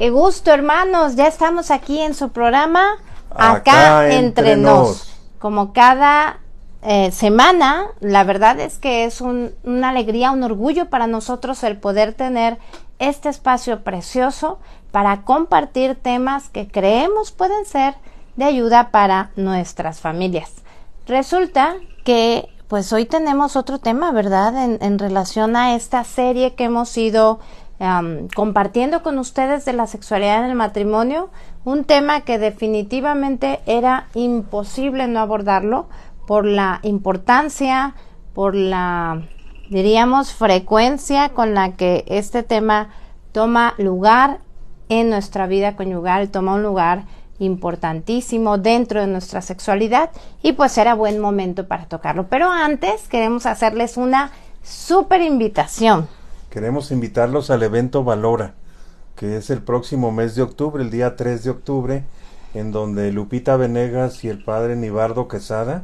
Qué gusto, hermanos, ya estamos aquí en su programa Acá Entre Nos. Como cada semana, la verdad es que es una alegría, un orgullo para nosotros el poder tener este espacio precioso para compartir temas que creemos pueden ser de ayuda para nuestras familias. Resulta que pues hoy tenemos otro tema, ¿verdad? En relación a esta serie que hemos ido compartiendo con ustedes de la sexualidad en el matrimonio, un tema que definitivamente era imposible no abordarlo por la importancia, por la, diríamos, frecuencia con la que este tema toma lugar en nuestra vida conyugal, toma un lugar importantísimo dentro de nuestra sexualidad y pues era buen momento para tocarlo. Pero antes queremos hacerles una súper invitación. Queremos invitarlos al evento Valora, que es el próximo mes de octubre, el día 3 de octubre, en donde Lupita Venegas y el padre Nibardo Quesada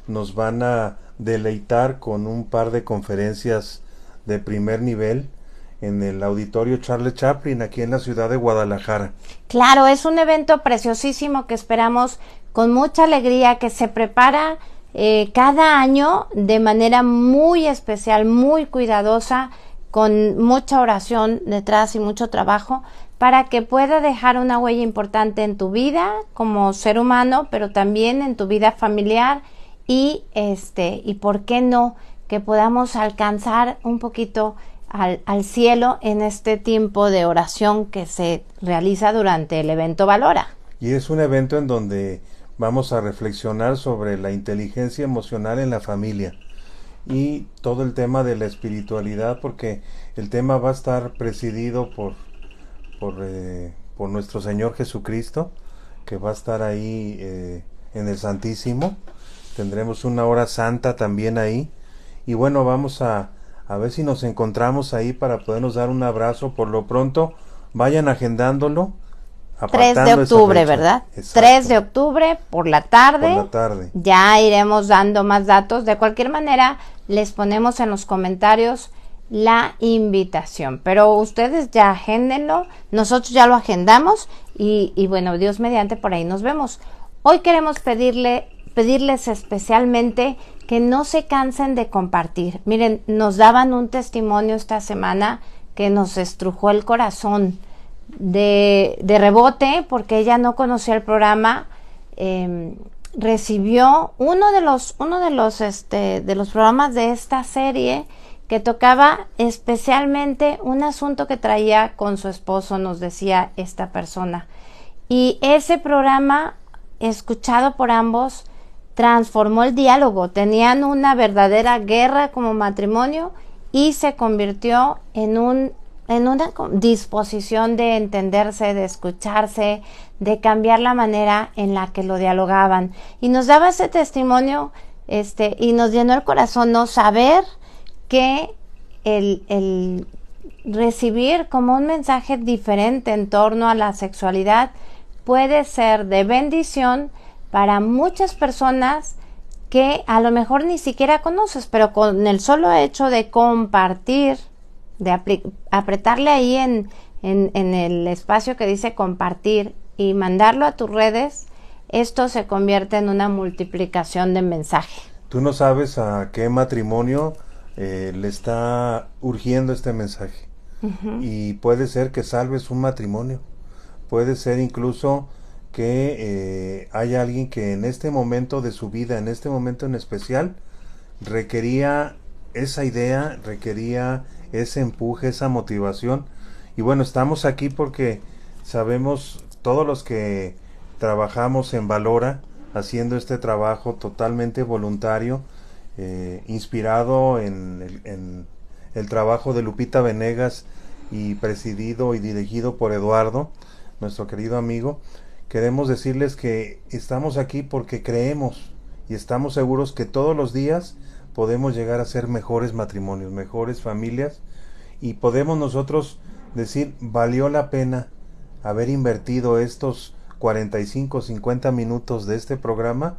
nos van a deleitar con un par de conferencias de primer nivel en el auditorio Charles Chaplin, aquí en la ciudad de Guadalajara. Claro, es un evento preciosísimo que esperamos con mucha alegría, que se prepara cada año de manera muy especial, muy cuidadosa, con mucha oración detrás y mucho trabajo, para que pueda dejar una huella importante en tu vida como ser humano, pero también en tu vida familiar y por qué no, que podamos alcanzar un poquito al cielo en este tiempo de oración que se realiza durante el evento Valora. Y es un evento en donde vamos a reflexionar sobre la inteligencia emocional en la familia y todo el tema de la espiritualidad, porque el tema va a estar presidido por nuestro Señor Jesucristo, que va a estar ahí en el Santísimo. Tendremos una hora santa también ahí, y bueno, vamos a ver si nos encontramos ahí para podernos dar un abrazo. Por lo pronto, vayan agendándolo. 3 de octubre, ¿verdad? Exacto. 3 de octubre por la tarde. Por la tarde. Ya iremos dando más datos. De cualquier manera, les ponemos en los comentarios la invitación. Pero ustedes ya agéndenlo. Nosotros ya lo agendamos. Y bueno, Dios mediante, por ahí nos vemos. Hoy queremos pedirles especialmente que no se cansen de compartir. Miren, nos daban un testimonio esta semana que nos estrujó el corazón de rebote, porque ella no conocía el programa. Recibió uno de los programas de esta serie que tocaba especialmente un asunto que traía con su esposo, nos decía esta persona, y ese programa, escuchado por ambos, transformó el diálogo. Tenían una verdadera guerra como matrimonio y se convirtió en una disposición de entenderse, de escucharse, de cambiar la manera en la que lo dialogaban. Y nos daba ese testimonio y nos llenó el corazón, no saber que el recibir como un mensaje diferente en torno a la sexualidad puede ser de bendición para muchas personas que a lo mejor ni siquiera conoces, pero con el solo hecho de compartir, de apretarle ahí en el espacio que dice compartir y mandarlo a tus redes, esto se convierte en una multiplicación de mensaje. Tú no sabes a qué matrimonio le está urgiendo este mensaje. Uh-huh. Y puede ser que salves un matrimonio, puede ser incluso que haya alguien que en este momento de su vida, en este momento en especial, requería esa idea, requería ese empuje, esa motivación. Y bueno, estamos aquí porque sabemos, todos los que trabajamos en Valora, haciendo este trabajo totalmente voluntario, inspirado en el trabajo de Lupita Venegas y presidido y dirigido por Eduardo, nuestro querido amigo. Queremos decirles que estamos aquí porque creemos y estamos seguros que todos los días podemos llegar a ser mejores matrimonios, mejores familias, y podemos nosotros decir, valió la pena haber invertido estos 45, 50 minutos de este programa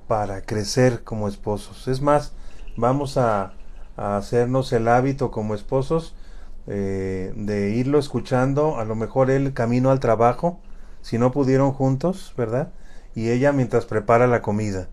para crecer como esposos. Es más, vamos a hacernos el hábito como esposos de irlo escuchando, a lo mejor él camino al trabajo, si no pudieron juntos, ¿verdad? Y ella mientras prepara la comida.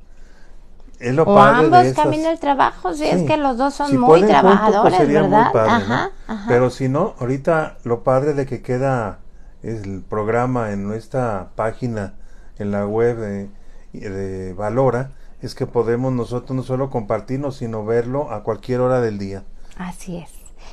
Es lo o padre ambos de estas... camino al trabajo, si es que los dos son si muy pueden trabajadores, juntos, pues sería ¿verdad? muy padre, Ajá, ¿no? ajá. Pero si no, ahorita lo padre de que queda el programa en nuestra página, en la web de Valora, es que podemos nosotros no solo compartirnos, sino verlo a cualquier hora del día. Así es.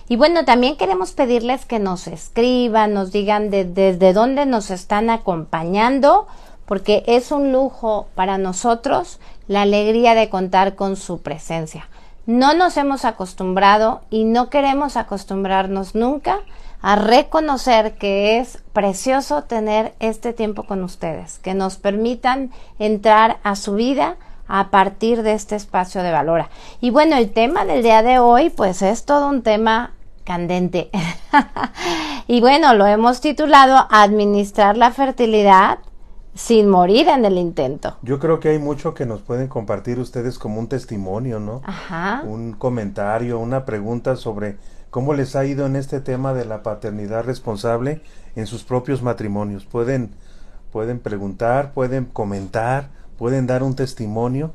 Y bueno, también queremos pedirles que nos escriban, nos digan desde dónde nos están acompañando, porque es un lujo para nosotros la alegría de contar con su presencia. No nos hemos acostumbrado y no queremos acostumbrarnos nunca a reconocer que es precioso tener este tiempo con ustedes, que nos permitan entrar a su vida a partir de este espacio de Valora. Y bueno, el tema del día de hoy, pues es todo un tema candente. Y bueno, lo hemos titulado Administrar la fertilidad sin morir en el intento. Yo creo que hay mucho que nos pueden compartir ustedes como un testimonio, ¿no? Ajá. Un comentario, una pregunta sobre cómo les ha ido en este tema de la paternidad responsable en sus propios matrimonios. Pueden preguntar, pueden comentar, pueden dar un testimonio.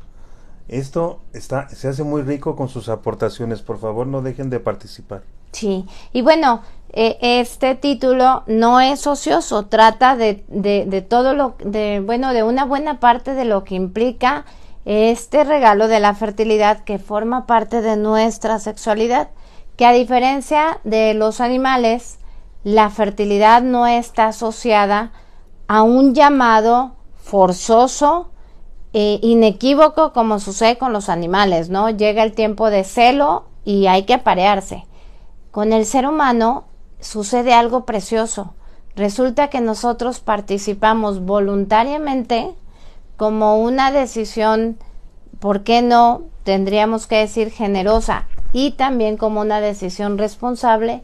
Esto se hace muy rico con sus aportaciones. Por favor, no dejen de participar. Sí, y bueno, este título no es ocioso, trata de todo de una buena parte de lo que implica este regalo de la fertilidad que forma parte de nuestra sexualidad, que a diferencia de los animales, la fertilidad no está asociada a un llamado forzoso, inequívoco, como sucede con los animales, ¿no? Llega el tiempo de celo y hay que aparearse. Con el ser humano sucede algo precioso. Resulta que nosotros participamos voluntariamente como una decisión, ¿por qué no? Tendríamos que decir generosa, y también como una decisión responsable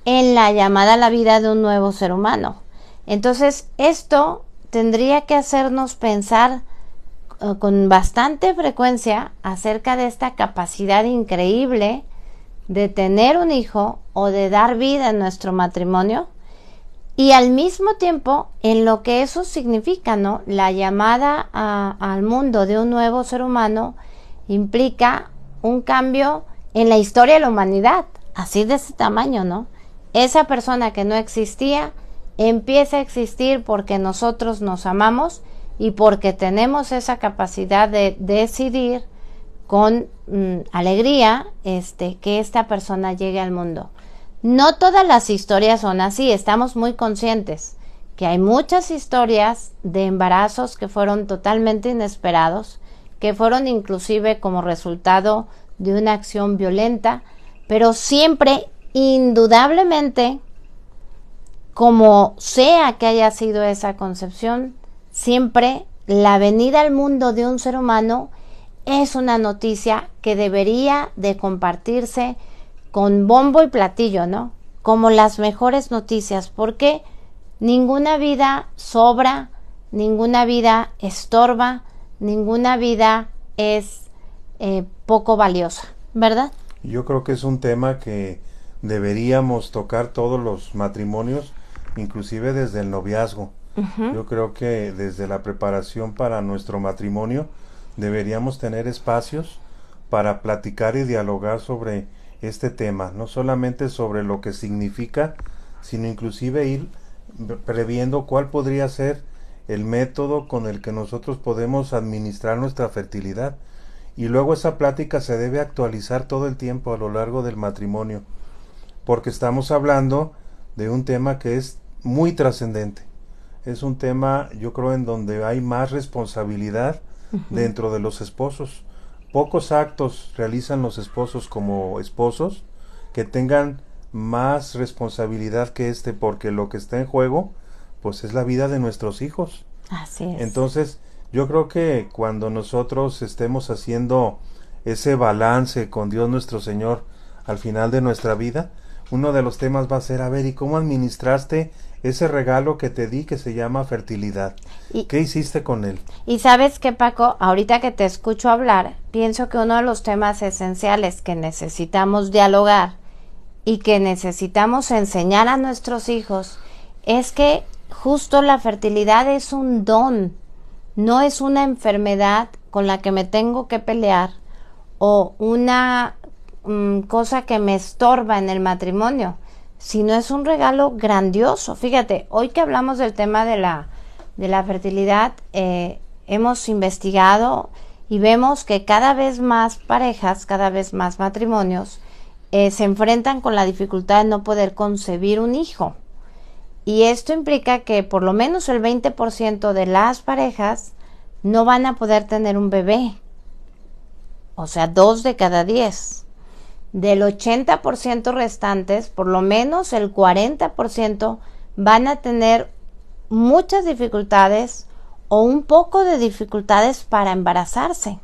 en la llamada a la vida de un nuevo ser humano. Entonces, esto tendría que hacernos pensar con bastante frecuencia acerca de esta capacidad increíble de tener un hijo o de dar vida en nuestro matrimonio, y al mismo tiempo en lo que eso significa, ¿no? La llamada al mundo de un nuevo ser humano implica un cambio en la historia de la humanidad, así de ese tamaño, ¿no? Esa persona que no existía empieza a existir porque nosotros nos amamos y porque tenemos esa capacidad de decidir con alegría que esta persona llegue al mundo. No todas las historias son así, estamos muy conscientes que hay muchas historias de embarazos que fueron totalmente inesperados, que fueron inclusive como resultado de una acción violenta, pero siempre, indudablemente, como sea que haya sido esa concepción, siempre la venida al mundo de un ser humano es una noticia que debería de compartirse con bombo y platillo, ¿no? Como las mejores noticias, porque ninguna vida sobra, ninguna vida estorba, ninguna vida es poco valiosa, ¿verdad? Yo creo que es un tema que deberíamos tocar todos los matrimonios, inclusive desde el noviazgo. Uh-huh. Yo creo que desde la preparación para nuestro matrimonio deberíamos tener espacios para platicar y dialogar sobre este tema, no solamente sobre lo que significa, sino inclusive ir previendo cuál podría ser el método con el que nosotros podemos administrar nuestra fertilidad. Y luego esa plática se debe actualizar todo el tiempo a lo largo del matrimonio, porque estamos hablando de un tema que es muy trascendente. Es un tema, yo creo, en donde hay más responsabilidad dentro de los esposos. Pocos actos realizan los esposos como esposos que tengan más responsabilidad que porque lo que está en juego, pues es la vida de nuestros hijos. Así es. Entonces, yo creo que cuando nosotros estemos haciendo ese balance con Dios nuestro Señor al final de nuestra vida, uno de los temas va a ser, a ver, ¿y cómo administraste ese regalo que te di que se llama fertilidad? ¿Qué hiciste con él? Y sabes qué, Paco, ahorita que te escucho hablar, pienso que uno de los temas esenciales que necesitamos dialogar y que necesitamos enseñar a nuestros hijos es que justo la fertilidad es un don, no es una enfermedad con la que me tengo que pelear o una cosa que me estorba en el matrimonio, sino es un regalo grandioso. Fíjate, hoy que hablamos del tema de la fertilidad, hemos investigado y vemos que cada vez más parejas, cada vez más matrimonios se enfrentan con la dificultad de no poder concebir un hijo. Y esto implica que por lo menos el 20% de las parejas no van a poder tener un bebé. O sea, 2 de cada 10. Del 80% restantes, por lo menos el 40% van a tener muchas dificultades o un poco de dificultades para embarazarse.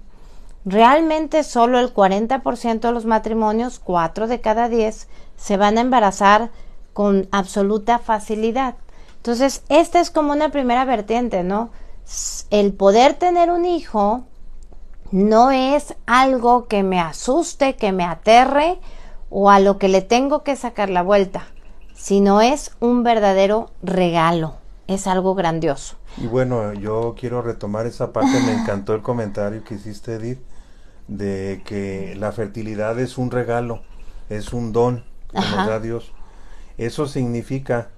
Realmente solo el 40% de los matrimonios, 4 de cada 10, se van a embarazar con absoluta facilidad. Entonces, esta es como una primera vertiente, ¿no? El poder tener un hijo no es algo que me asuste, que me aterre o a lo que le tengo que sacar la vuelta, sino es un verdadero regalo, es algo grandioso. Y bueno, yo quiero retomar esa parte, me encantó el comentario que hiciste, Edith, de que la fertilidad es un regalo, es un don que nos da Dios. Eso significa,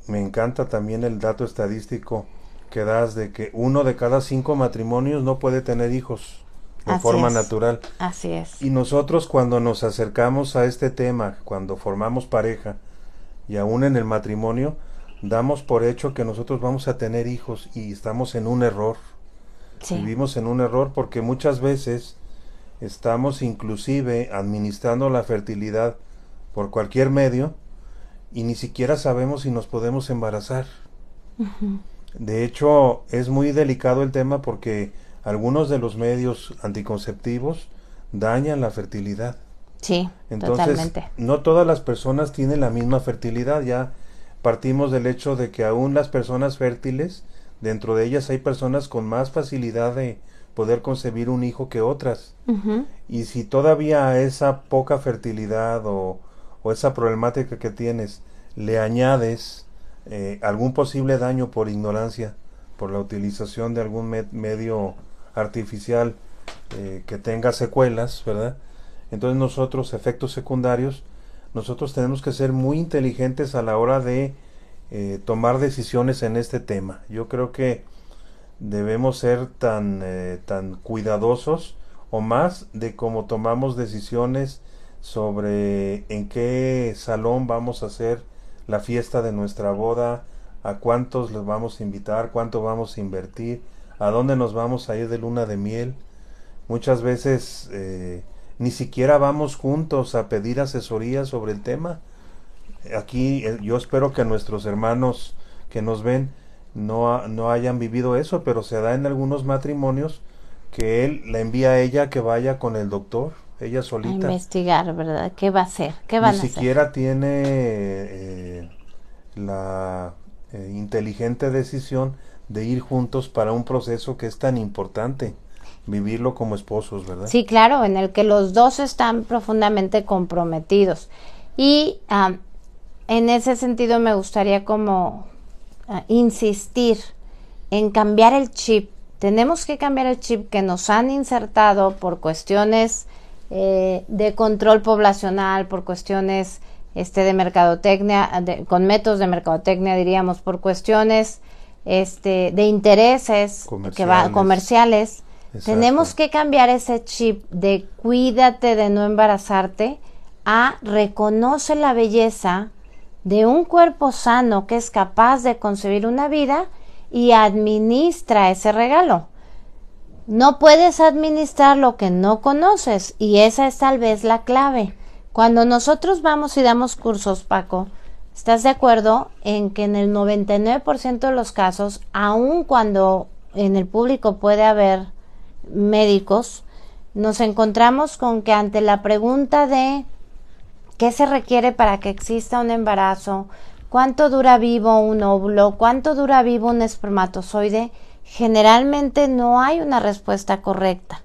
me encanta también el dato estadístico que das de que 1 de cada 5 matrimonios no puede tener hijos de forma natural. Así es. Y nosotros cuando nos acercamos a este tema, cuando formamos pareja y aún en el matrimonio, damos por hecho que nosotros vamos a tener hijos y estamos en un error. Sí. Vivimos en un error porque muchas veces estamos inclusive administrando la fertilidad por cualquier medio y ni siquiera sabemos si nos podemos embarazar. De hecho, es muy delicado el tema porque algunos de los medios anticonceptivos dañan la fertilidad. Sí, entonces, totalmente. No todas las personas tienen la misma fertilidad. Ya partimos del hecho de que aún las personas fértiles, dentro de ellas hay personas con más facilidad de poder concebir un hijo que otras. Y si todavía a esa poca fertilidad o esa problemática que tienes le añades algún posible daño por ignorancia, por la utilización de algún medio artificial que tenga secuelas, ¿verdad? Entonces nosotros, efectos secundarios, nosotros tenemos que ser muy inteligentes a la hora de tomar decisiones en este tema. Yo creo que debemos ser tan cuidadosos o más de cómo tomamos decisiones sobre en qué salón vamos a hacer la fiesta de nuestra boda, a cuántos les vamos a invitar, cuánto vamos a invertir, a dónde nos vamos a ir de luna de miel. Muchas veces ni siquiera vamos juntos a pedir asesoría sobre el tema. Aquí yo espero que nuestros hermanos que nos ven no hayan vivido eso, pero se da en algunos matrimonios que él la envía a ella que vaya con el doctor, ella solita. A investigar, ¿verdad? ¿Qué va a hacer? ¿Qué van a hacer? Ni siquiera tiene la inteligente decisión de ir juntos para un proceso que es tan importante, vivirlo como esposos, ¿verdad? Sí, claro, en el que los dos están profundamente comprometidos. Y en ese sentido me gustaría como insistir en cambiar el chip. Tenemos que cambiar el chip que nos han insertado por cuestiones de control poblacional, por cuestiones de mercadotecnia, con métodos de mercadotecnia diríamos, por cuestiones de intereses comerciales. Exacto. Tenemos que cambiar ese chip de cuídate de no embarazarte a reconoce la belleza de un cuerpo sano que es capaz de concebir una vida y administra ese regalo. No puedes administrar lo que no conoces y esa es tal vez la clave. Cuando nosotros vamos y damos cursos, Paco, ¿estás de acuerdo en que en el 99% de los casos, aun cuando en el público puede haber médicos, nos encontramos con que ante la pregunta de ¿qué se requiere para que exista un embarazo? ¿Cuánto dura vivo un óvulo? ¿Cuánto dura vivo un espermatozoide? Generalmente no hay una respuesta correcta.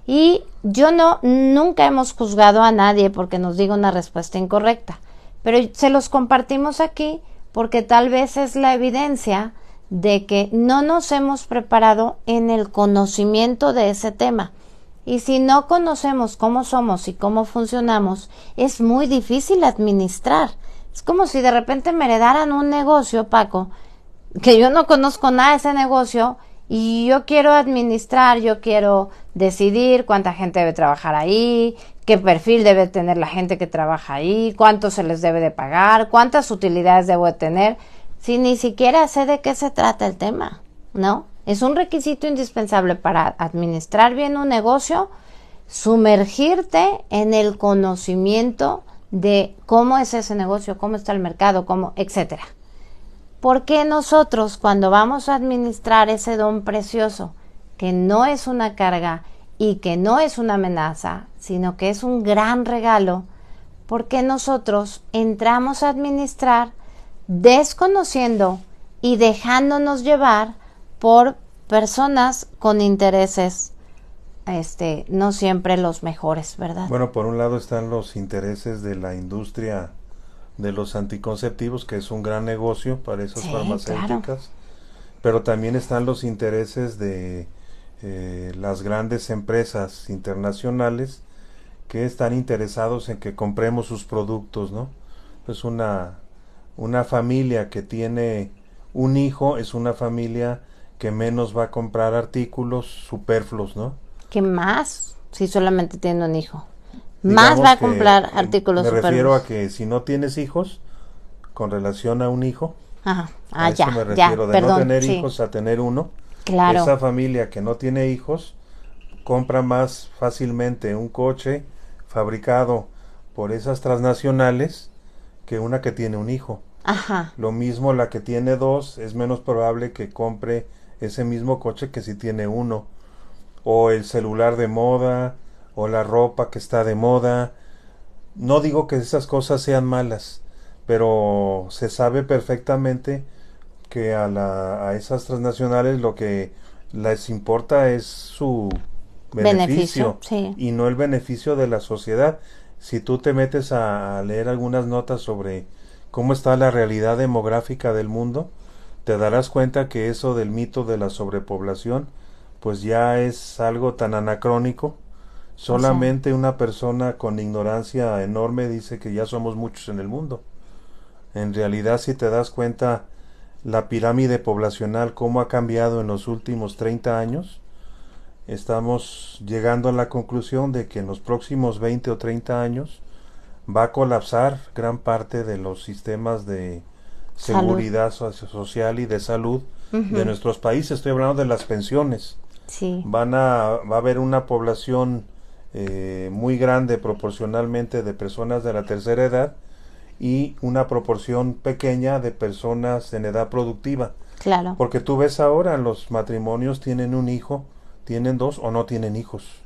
Y yo nunca hemos juzgado a nadie porque nos diga una respuesta incorrecta, pero se los compartimos aquí porque tal vez es la evidencia de que no nos hemos preparado en el conocimiento de ese tema. Y si no conocemos cómo somos y cómo funcionamos, es muy difícil administrar. Es como si de repente me heredaran un negocio, Paco, que yo no conozco nada de ese negocio y yo quiero administrar, yo quiero decidir cuánta gente debe trabajar ahí, qué perfil debe tener la gente que trabaja ahí, cuánto se les debe de pagar, cuántas utilidades debo de tener, si ni siquiera sé de qué se trata el tema, ¿no? Es un requisito indispensable para administrar bien un negocio, sumergirte en el conocimiento de cómo es ese negocio, cómo está el mercado, cómo, etcétera. ¿Por qué nosotros, cuando vamos a administrar ese don precioso, que no es una carga y que no es una amenaza, sino que es un gran regalo, por qué nosotros entramos a administrar desconociendo y dejándonos llevar por personas con intereses no siempre los mejores, ¿verdad? Bueno, por un lado están los intereses de la industria de los anticonceptivos, que es un gran negocio para esas farmacéuticas, claro. Pero también están los intereses de las grandes empresas internacionales que están interesados en que compremos sus productos, ¿no? Pues una familia que tiene un hijo es una familia que menos va a comprar artículos superfluos, ¿no? ¿Qué más? Si solamente tiene un hijo. Digamos más va a comprar artículos superfluos. Me refiero a que si no tienes hijos, con relación a un hijo, a eso me refiero, de no tener hijos a tener uno. Claro. Esa familia que no tiene hijos compra más fácilmente un coche fabricado por esas transnacionales que una que tiene un hijo. Ajá. Lo mismo la que tiene dos, es menos probable que compre ese mismo coche que si tiene uno. O el celular de moda, o la ropa que está de moda. No digo que esas cosas sean malas, pero se sabe perfectamente que a esas transnacionales lo que les importa es su beneficio sí. Y no el beneficio de la sociedad. Si tú te metes a leer algunas notas sobre cómo está la realidad demográfica del mundo, te darás cuenta que eso del mito de la sobrepoblación pues ya es algo tan anacrónico. Solamente una persona con ignorancia enorme dice que ya somos muchos en el mundo. En realidad, si te das cuenta, la pirámide poblacional, cómo ha cambiado en los últimos 30 años, estamos llegando a la conclusión de que en los próximos 20 o 30 años va a colapsar gran parte de los sistemas de seguridad social y de salud de nuestros países. Estoy hablando de las pensiones. Sí. Va a haber una población muy grande proporcionalmente de personas de la tercera edad y una proporción pequeña de personas en edad productiva. Claro. Porque tú ves ahora, los matrimonios tienen un hijo, tienen dos o no tienen hijos.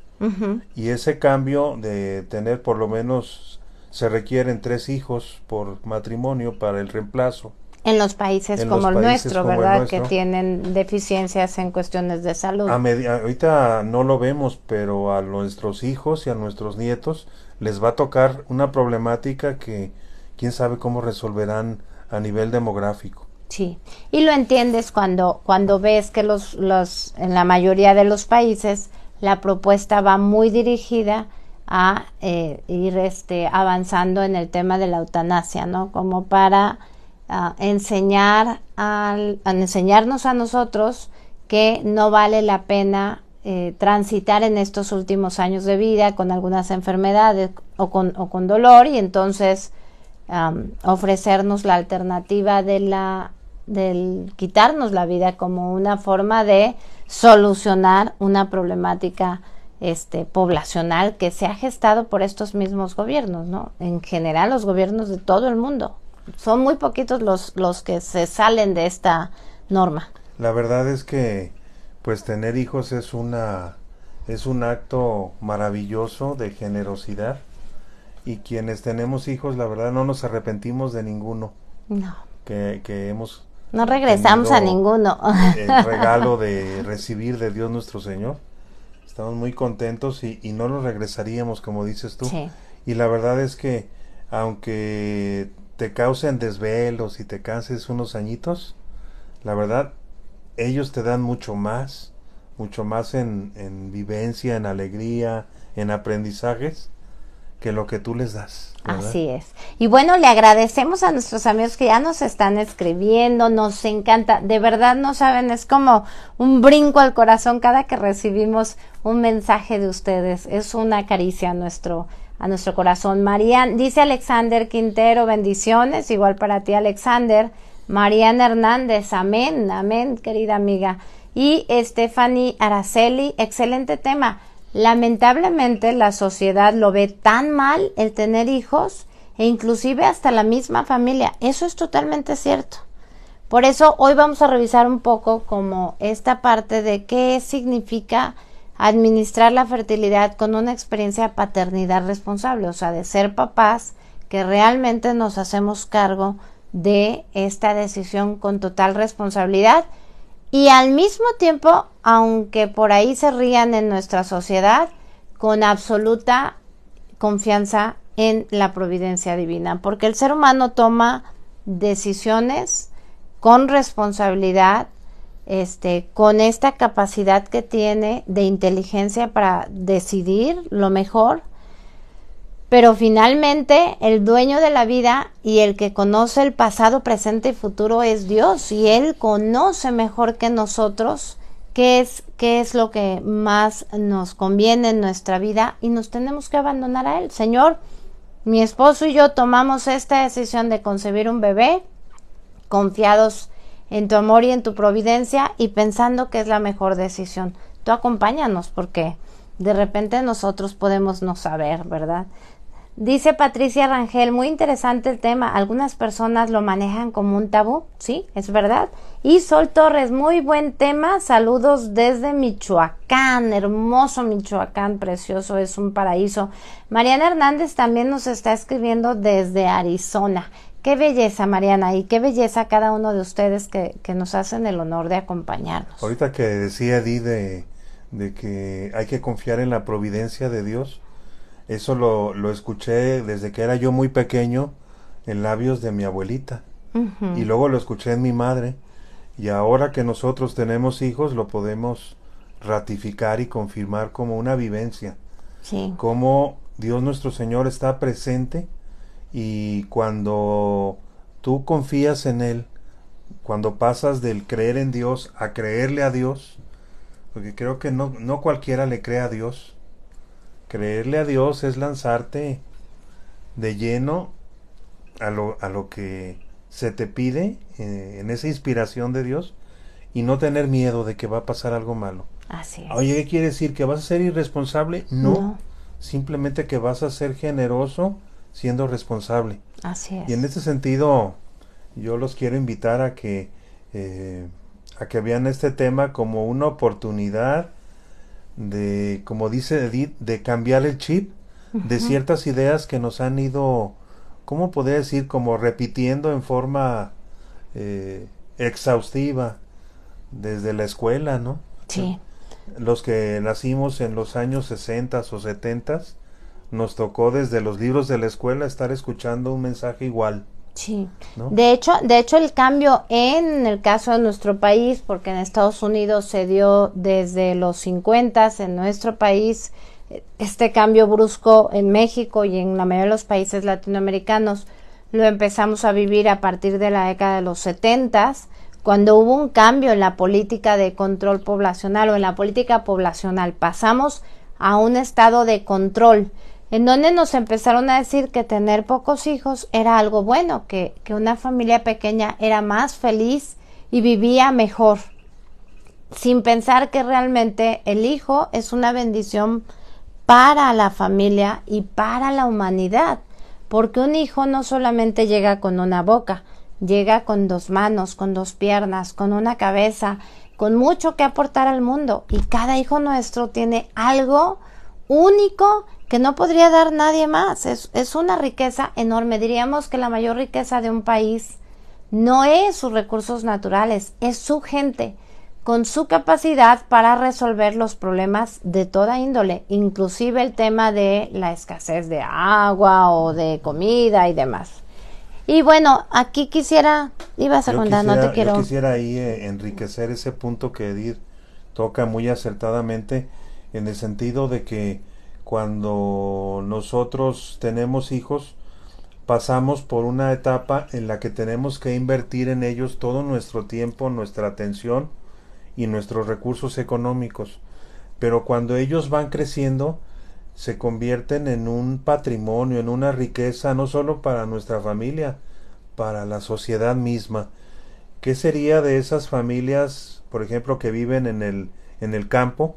Y ese cambio de tener por lo menos, se requieren 3 hijos por matrimonio para el reemplazo. En los países como el nuestro, ¿verdad? Que tienen deficiencias en cuestiones de salud. Ahorita no lo vemos, pero a nuestros hijos y a nuestros nietos les va a tocar una problemática que quién sabe cómo resolverán a nivel demográfico. Sí, y lo entiendes cuando ves que en la mayoría de los países la propuesta va muy dirigida a ir avanzando en el tema de la eutanasia, ¿no? Como para enseñarnos a nosotros que no vale la pena transitar en estos últimos años de vida con algunas enfermedades o con dolor, y entonces ofrecernos la alternativa del quitarnos la vida como una forma de solucionar una problemática poblacional que se ha gestado por estos mismos gobiernos, ¿no? En general, los gobiernos de todo el mundo. Son muy poquitos los que se salen de esta norma. La verdad es que pues tener hijos es un acto maravilloso de generosidad, y quienes tenemos hijos, la verdad, no nos arrepentimos de ninguno. No. Que hemos no regresamos a ninguno. El regalo de recibir de Dios nuestro Señor. estamos muy contentos y no los regresaríamos, como dices tú. Sí. Y la verdad es que aunque te causen desvelos y te canses unos añitos, la verdad, ellos te dan mucho más en vivencia, en alegría, en aprendizajes, que lo que tú les das, ¿verdad? Así es. Y bueno, le agradecemos a nuestros amigos que ya nos están escribiendo, nos encanta, de verdad no saben, es como un brinco al corazón cada que recibimos un mensaje de ustedes, es una caricia a nuestro corazón. Dice Alexander Quintero, bendiciones, igual para ti, Alexander. Mariana Hernández, amén, amén, querida amiga. Y Stephanie Araceli, excelente tema. Lamentablemente la sociedad lo ve tan mal el tener hijos e inclusive hasta la misma familia. Eso es totalmente cierto. Por eso hoy vamos a revisar un poco como esta parte de qué significa administrar la fertilidad con una experiencia de paternidad responsable, o sea, de ser papás que realmente nos hacemos cargo de esta decisión con total responsabilidad. Y al mismo tiempo, aunque por ahí se rían en nuestra sociedad, con absoluta confianza en la providencia divina, porque el ser humano toma decisiones con responsabilidad, con esta capacidad que tiene de inteligencia para decidir lo mejor, pero finalmente el dueño de la vida y el que conoce el pasado, presente y futuro es Dios, y Él conoce mejor que nosotros qué es lo que más nos conviene en nuestra vida, y nos tenemos que abandonar a Él. Señor, mi esposo y yo tomamos esta decisión de concebir un bebé, confiados en tu amor y en tu providencia, y pensando que es la mejor decisión. Tú acompáñanos, porque de repente nosotros podemos no saber, ¿verdad? Dice Patricia Rangel, muy interesante el tema, algunas personas lo manejan como un tabú, sí, es verdad. Y Sol Torres, muy buen tema, saludos desde Michoacán, hermoso Michoacán, precioso, es un paraíso. Mariana Hernández también nos está escribiendo desde Arizona. Qué belleza, Mariana, y qué belleza cada uno de ustedes que nos hacen el honor de acompañarnos. Ahorita que decía Di de que hay que confiar en la providencia de Dios, eso lo escuché desde que era yo muy pequeño en labios de mi abuelita. Y luego lo escuché en mi madre, y ahora que nosotros tenemos hijos lo podemos ratificar y confirmar como una vivencia. Sí. Como Dios nuestro Señor está presente, y cuando tú confías en Él, cuando pasas del creer en Dios a creerle a Dios, porque creo que no cualquiera le cree a Dios. Creerle a Dios es lanzarte de lleno a lo que se te pide en esa inspiración de Dios, y no tener miedo de que va a pasar algo malo. Así es. Oye, ¿qué quiere decir? ¿Que vas a ser irresponsable? No. Simplemente que vas a ser generoso siendo responsable. Así es. Y en ese sentido yo los quiero invitar a que vean este tema como una oportunidad de, como dice Edith, de cambiar el chip de ciertas ideas que nos han ido, ¿cómo podría decir? Como repitiendo en forma exhaustiva desde la escuela, ¿no? Sí. Los que nacimos en los años 60 o 70, nos tocó desde los libros de la escuela estar escuchando un mensaje igual. Sí, ¿no? De hecho el cambio en el caso de nuestro país, porque en Estados Unidos se dio desde los 50, en nuestro país este cambio brusco en México y en la mayoría de los países latinoamericanos lo empezamos a vivir a partir de la década de los 70, cuando hubo un cambio en la política de control poblacional o en la política poblacional. Pasamos a un estado de control, en donde nos empezaron a decir que tener pocos hijos era algo bueno, que una familia pequeña era más feliz y vivía mejor, sin pensar que realmente el hijo es una bendición para la familia y para la humanidad, porque un hijo no solamente llega con una boca, llega con 2 manos, con 2 piernas, con una cabeza, con mucho que aportar al mundo, y cada hijo nuestro tiene algo único que no podría dar nadie más. Es una riqueza enorme. Diríamos que la mayor riqueza de un país no es sus recursos naturales, es su gente, con su capacidad para resolver los problemas de toda índole, inclusive el tema de la escasez de agua o de comida y demás. Y bueno, aquí ibas a contar, no te quiero. Yo quisiera ahí enriquecer ese punto que Edith toca muy acertadamente, en el sentido de que cuando nosotros tenemos hijos, pasamos por una etapa en la que tenemos que invertir en ellos todo nuestro tiempo, nuestra atención y nuestros recursos económicos. Pero cuando ellos van creciendo, se convierten en un patrimonio, en una riqueza, no solo para nuestra familia, para la sociedad misma. ¿Qué sería de esas familias, por ejemplo, que viven en el campo,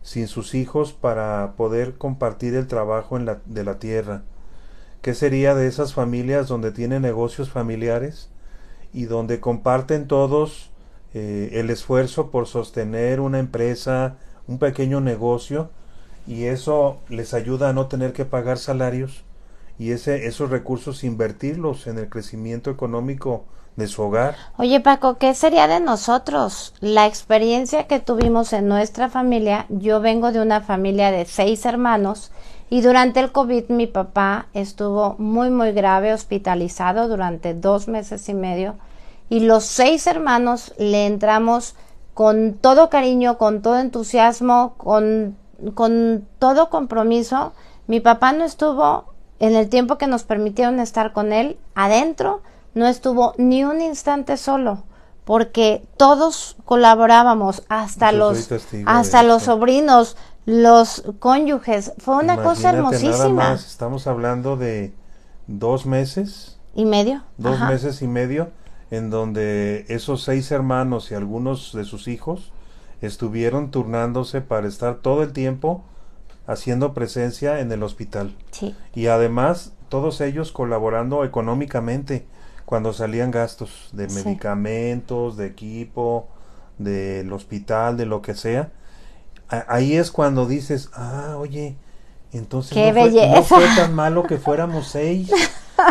sin sus hijos para poder compartir el trabajo de la tierra? ¿Qué sería de esas familias donde tienen negocios familiares y donde comparten todos el esfuerzo por sostener una empresa, un pequeño negocio, y eso les ayuda a no tener que pagar salarios y esos recursos invertirlos en el crecimiento económico de su hogar? Oye, Paco, ¿qué sería de nosotros? La experiencia que tuvimos en nuestra familia, yo vengo de una familia de 6 hermanos y durante el COVID mi papá estuvo muy muy grave, hospitalizado durante 2 meses y medio, y los 6 hermanos le entramos con todo cariño, con todo entusiasmo, con todo compromiso. Mi papá no estuvo, en el tiempo que nos permitieron estar con él adentro, no estuvo ni un instante solo, porque todos colaborábamos, hasta los sobrinos, los cónyuges. Fue una cosa hermosísima. Nada más, estamos hablando de 2 meses y medio, 2 meses y medio, en donde esos 6 hermanos y algunos de sus hijos estuvieron turnándose para estar todo el tiempo haciendo presencia en el hospital. Sí. Y además todos ellos colaborando económicamente cuando salían gastos de medicamentos, de equipo, del hospital, de lo que sea. Ahí es cuando dices, oye, entonces no fue tan malo que fuéramos 6.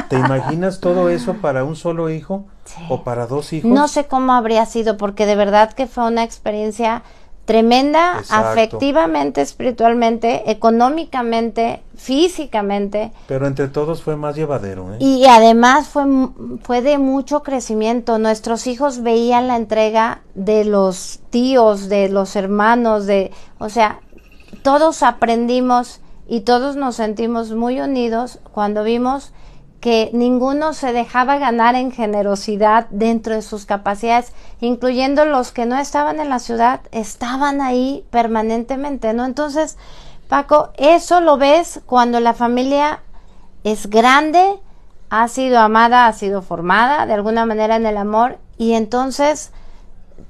¿Te imaginas todo eso para un solo hijo? Sí. ¿O para 2 hijos? No sé cómo habría sido, porque de verdad que fue una experiencia tremenda. Exacto. Afectivamente, espiritualmente, económicamente, físicamente. Pero entre todos fue más llevadero, ¿eh? Y además fue de mucho crecimiento. Nuestros hijos veían la entrega de los tíos, de los hermanos, o sea, todos aprendimos y todos nos sentimos muy unidos cuando vimos que ninguno se dejaba ganar en generosidad dentro de sus capacidades, incluyendo los que no estaban en la ciudad, estaban ahí permanentemente, ¿no? Entonces, Paco, eso lo ves cuando la familia es grande, ha sido amada, ha sido formada de alguna manera en el amor, y entonces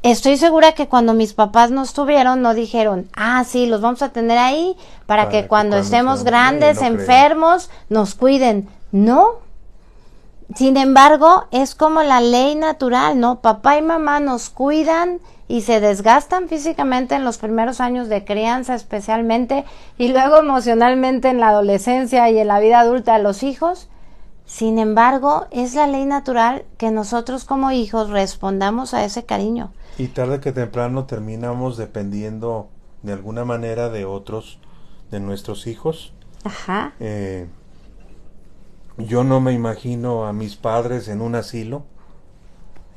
estoy segura que cuando mis papás no estuvieron, no dijeron, sí, los vamos a tener ahí para que cuando estemos grandes, enfermos, nos cuiden. No. Sin embargo, es como la ley natural, ¿no? Papá y mamá nos cuidan y se desgastan físicamente en los primeros años de crianza especialmente, y luego emocionalmente en la adolescencia y en la vida adulta de los hijos. Sin embargo, es la ley natural que nosotros como hijos respondamos a ese cariño. Y tarde que temprano terminamos dependiendo de alguna manera de otros, de nuestros hijos. Ajá. Yo no me imagino a mis padres en un asilo.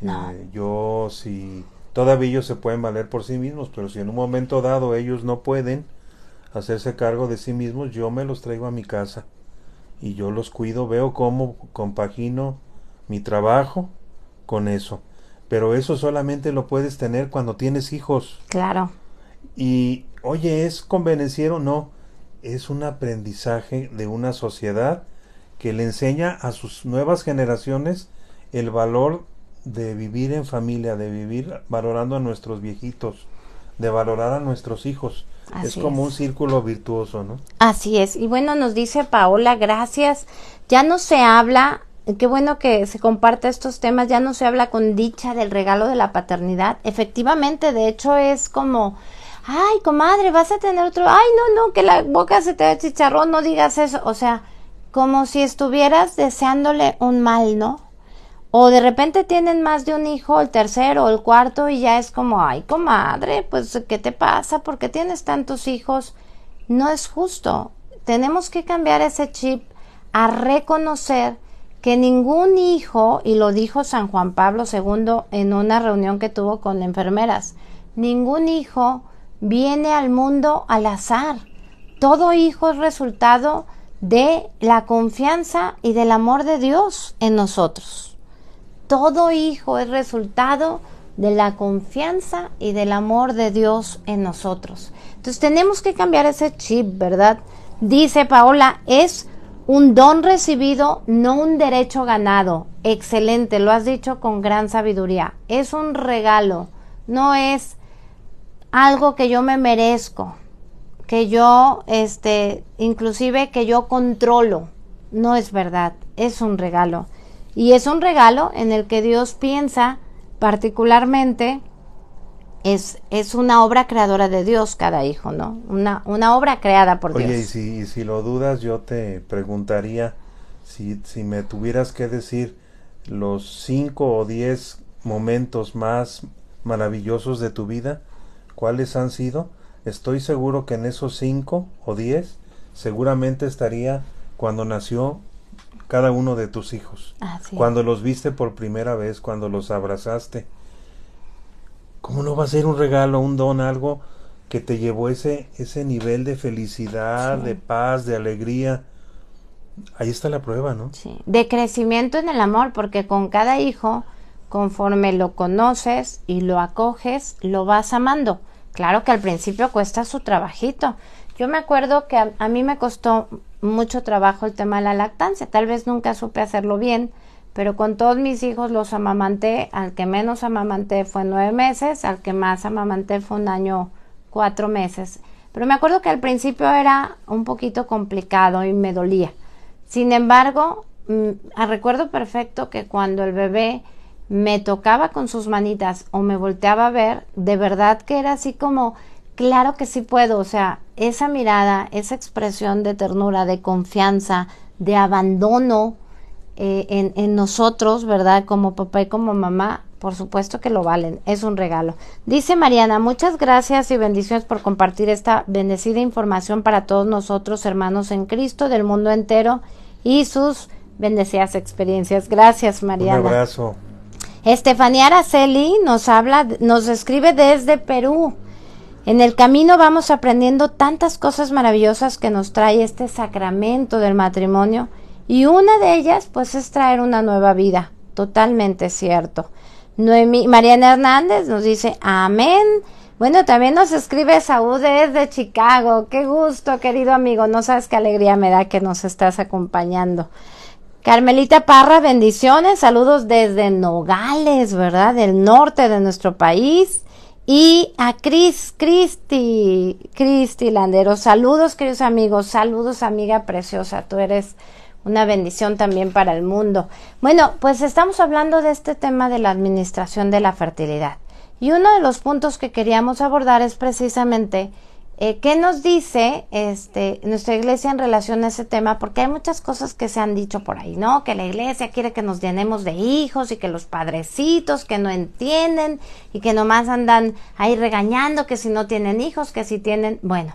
No. Si todavía ellos se pueden valer por sí mismos, pero si en un momento dado ellos no pueden hacerse cargo de sí mismos, yo me los traigo a mi casa y yo los cuido, veo cómo compagino mi trabajo con eso. Pero eso solamente lo puedes tener cuando tienes hijos. Claro. Y, oye, ¿es convenenciero? No, es un aprendizaje de una sociedad que le enseña a sus nuevas generaciones el valor de vivir en familia, de vivir valorando a nuestros viejitos, de valorar a nuestros hijos. Es como un círculo virtuoso, ¿no? Así es. Y bueno, nos dice Paola, gracias. Ya no se habla, qué bueno que se comparte estos temas, ya no se habla con dicha del regalo de la paternidad. Efectivamente, de hecho es como, ay, comadre, vas a tener otro, ay, no, que la boca se te ve chicharrón, no digas eso. O sea, como si estuvieras deseándole un mal, ¿no? O de repente tienen más de un hijo, el tercero o el cuarto, y ya es como, ay, comadre, pues, ¿qué te pasa? ¿Por qué tienes tantos hijos? No es justo. Tenemos que cambiar ese chip a reconocer que ningún hijo, y lo dijo San Juan Pablo II en una reunión que tuvo con enfermeras, ningún hijo viene al mundo al azar. Todo hijo es resultado de la confianza y del amor de Dios en nosotros. Todo hijo es resultado de la confianza y del amor de Dios en nosotros. Entonces tenemos que cambiar ese chip, ¿verdad? Dice Paola, es un don recibido, no un derecho ganado. Excelente, lo has dicho con gran sabiduría. Es un regalo, no es algo que yo me merezco, que yo, inclusive que yo controlo. No es verdad, es un regalo. Y es un regalo en el que Dios piensa particularmente, es una obra creadora de Dios cada hijo, ¿no? Una obra creada por Dios. Oye, y si lo dudas, yo te preguntaría, si me tuvieras que decir los 5 o 10 momentos más maravillosos de tu vida, ¿cuáles han sido? Estoy seguro que en esos 5 o 10 seguramente estaría cuando nació cada uno de tus hijos, cuando los viste por primera vez, cuando los abrazaste. ¿Cómo no va a ser un regalo, un don, algo que te llevó ese nivel de felicidad, de paz, de alegría? Ahí está la prueba, ¿no? Sí, de crecimiento en el amor, porque con cada hijo, conforme lo conoces y lo acoges, lo vas amando. Claro que al principio cuesta su trabajito. Yo me acuerdo que a mí me costó mucho trabajo el tema de la lactancia. Tal vez nunca supe hacerlo bien, pero con todos mis hijos los amamanté. Al que menos amamanté fue 9 meses, al que más amamanté fue 1 año 4 meses. Pero me acuerdo que al principio era un poquito complicado y me dolía. Sin embargo, recuerdo perfecto que cuando el bebé me tocaba con sus manitas o me volteaba a ver, de verdad que era así como, claro que sí puedo. O sea, esa mirada, esa expresión de ternura, de confianza, de abandono en nosotros, ¿verdad? Como papá y como mamá, por supuesto que lo valen, es un regalo. Dice Mariana, muchas gracias y bendiciones por compartir esta bendecida información para todos nosotros, hermanos en Cristo, del mundo entero, y sus bendecidas experiencias. Gracias, Mariana. Un abrazo. Estefanía Araceli nos escribe desde Perú. En el camino vamos aprendiendo tantas cosas maravillosas que nos trae este sacramento del matrimonio, y una de ellas pues es traer una nueva vida. Totalmente cierto. Mariana Hernández nos dice amén. Bueno, también nos escribe Saúl desde Chicago. Qué gusto, querido amigo, no sabes qué alegría me da que nos estás acompañando. Carmelita Parra, bendiciones, saludos desde Nogales, ¿verdad? Del norte de nuestro país. Y a Cristi Landero, saludos, queridos amigos, saludos, amiga preciosa, tú eres una bendición también para el mundo. Bueno, pues estamos hablando de este tema de la administración de la fertilidad. Y uno de los puntos que queríamos abordar es precisamente qué nos dice nuestra iglesia en relación a ese tema, porque hay muchas cosas que se han dicho por ahí, ¿no? Que la iglesia quiere que nos llenemos de hijos y que los padrecitos que no entienden y que nomás andan ahí regañando que si no tienen hijos, que si tienen... Bueno,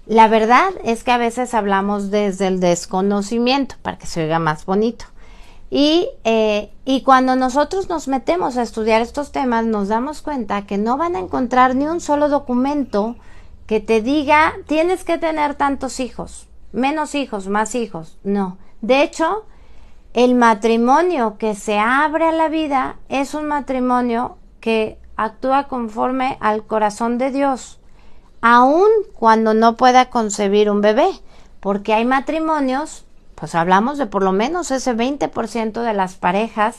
la verdad es que a veces hablamos desde el desconocimiento para que se oiga más bonito. Y cuando nosotros nos metemos a estudiar estos temas, nos damos cuenta que no van a encontrar ni un solo documento que te diga, tienes que tener tantos hijos, menos hijos, más hijos. No. De hecho, el matrimonio que se abre a la vida es un matrimonio que actúa conforme al corazón de Dios, aun cuando no pueda concebir un bebé, porque hay matrimonios, pues hablamos de por lo menos ese 20% de las parejas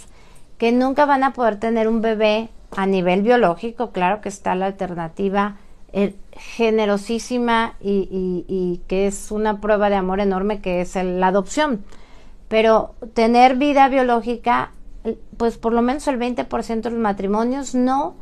que nunca van a poder tener un bebé a nivel biológico. Claro que está la alternativa generosísima y que es una prueba de amor enorme, que es la adopción, pero tener vida biológica, pues por lo menos el 20% de los matrimonios no,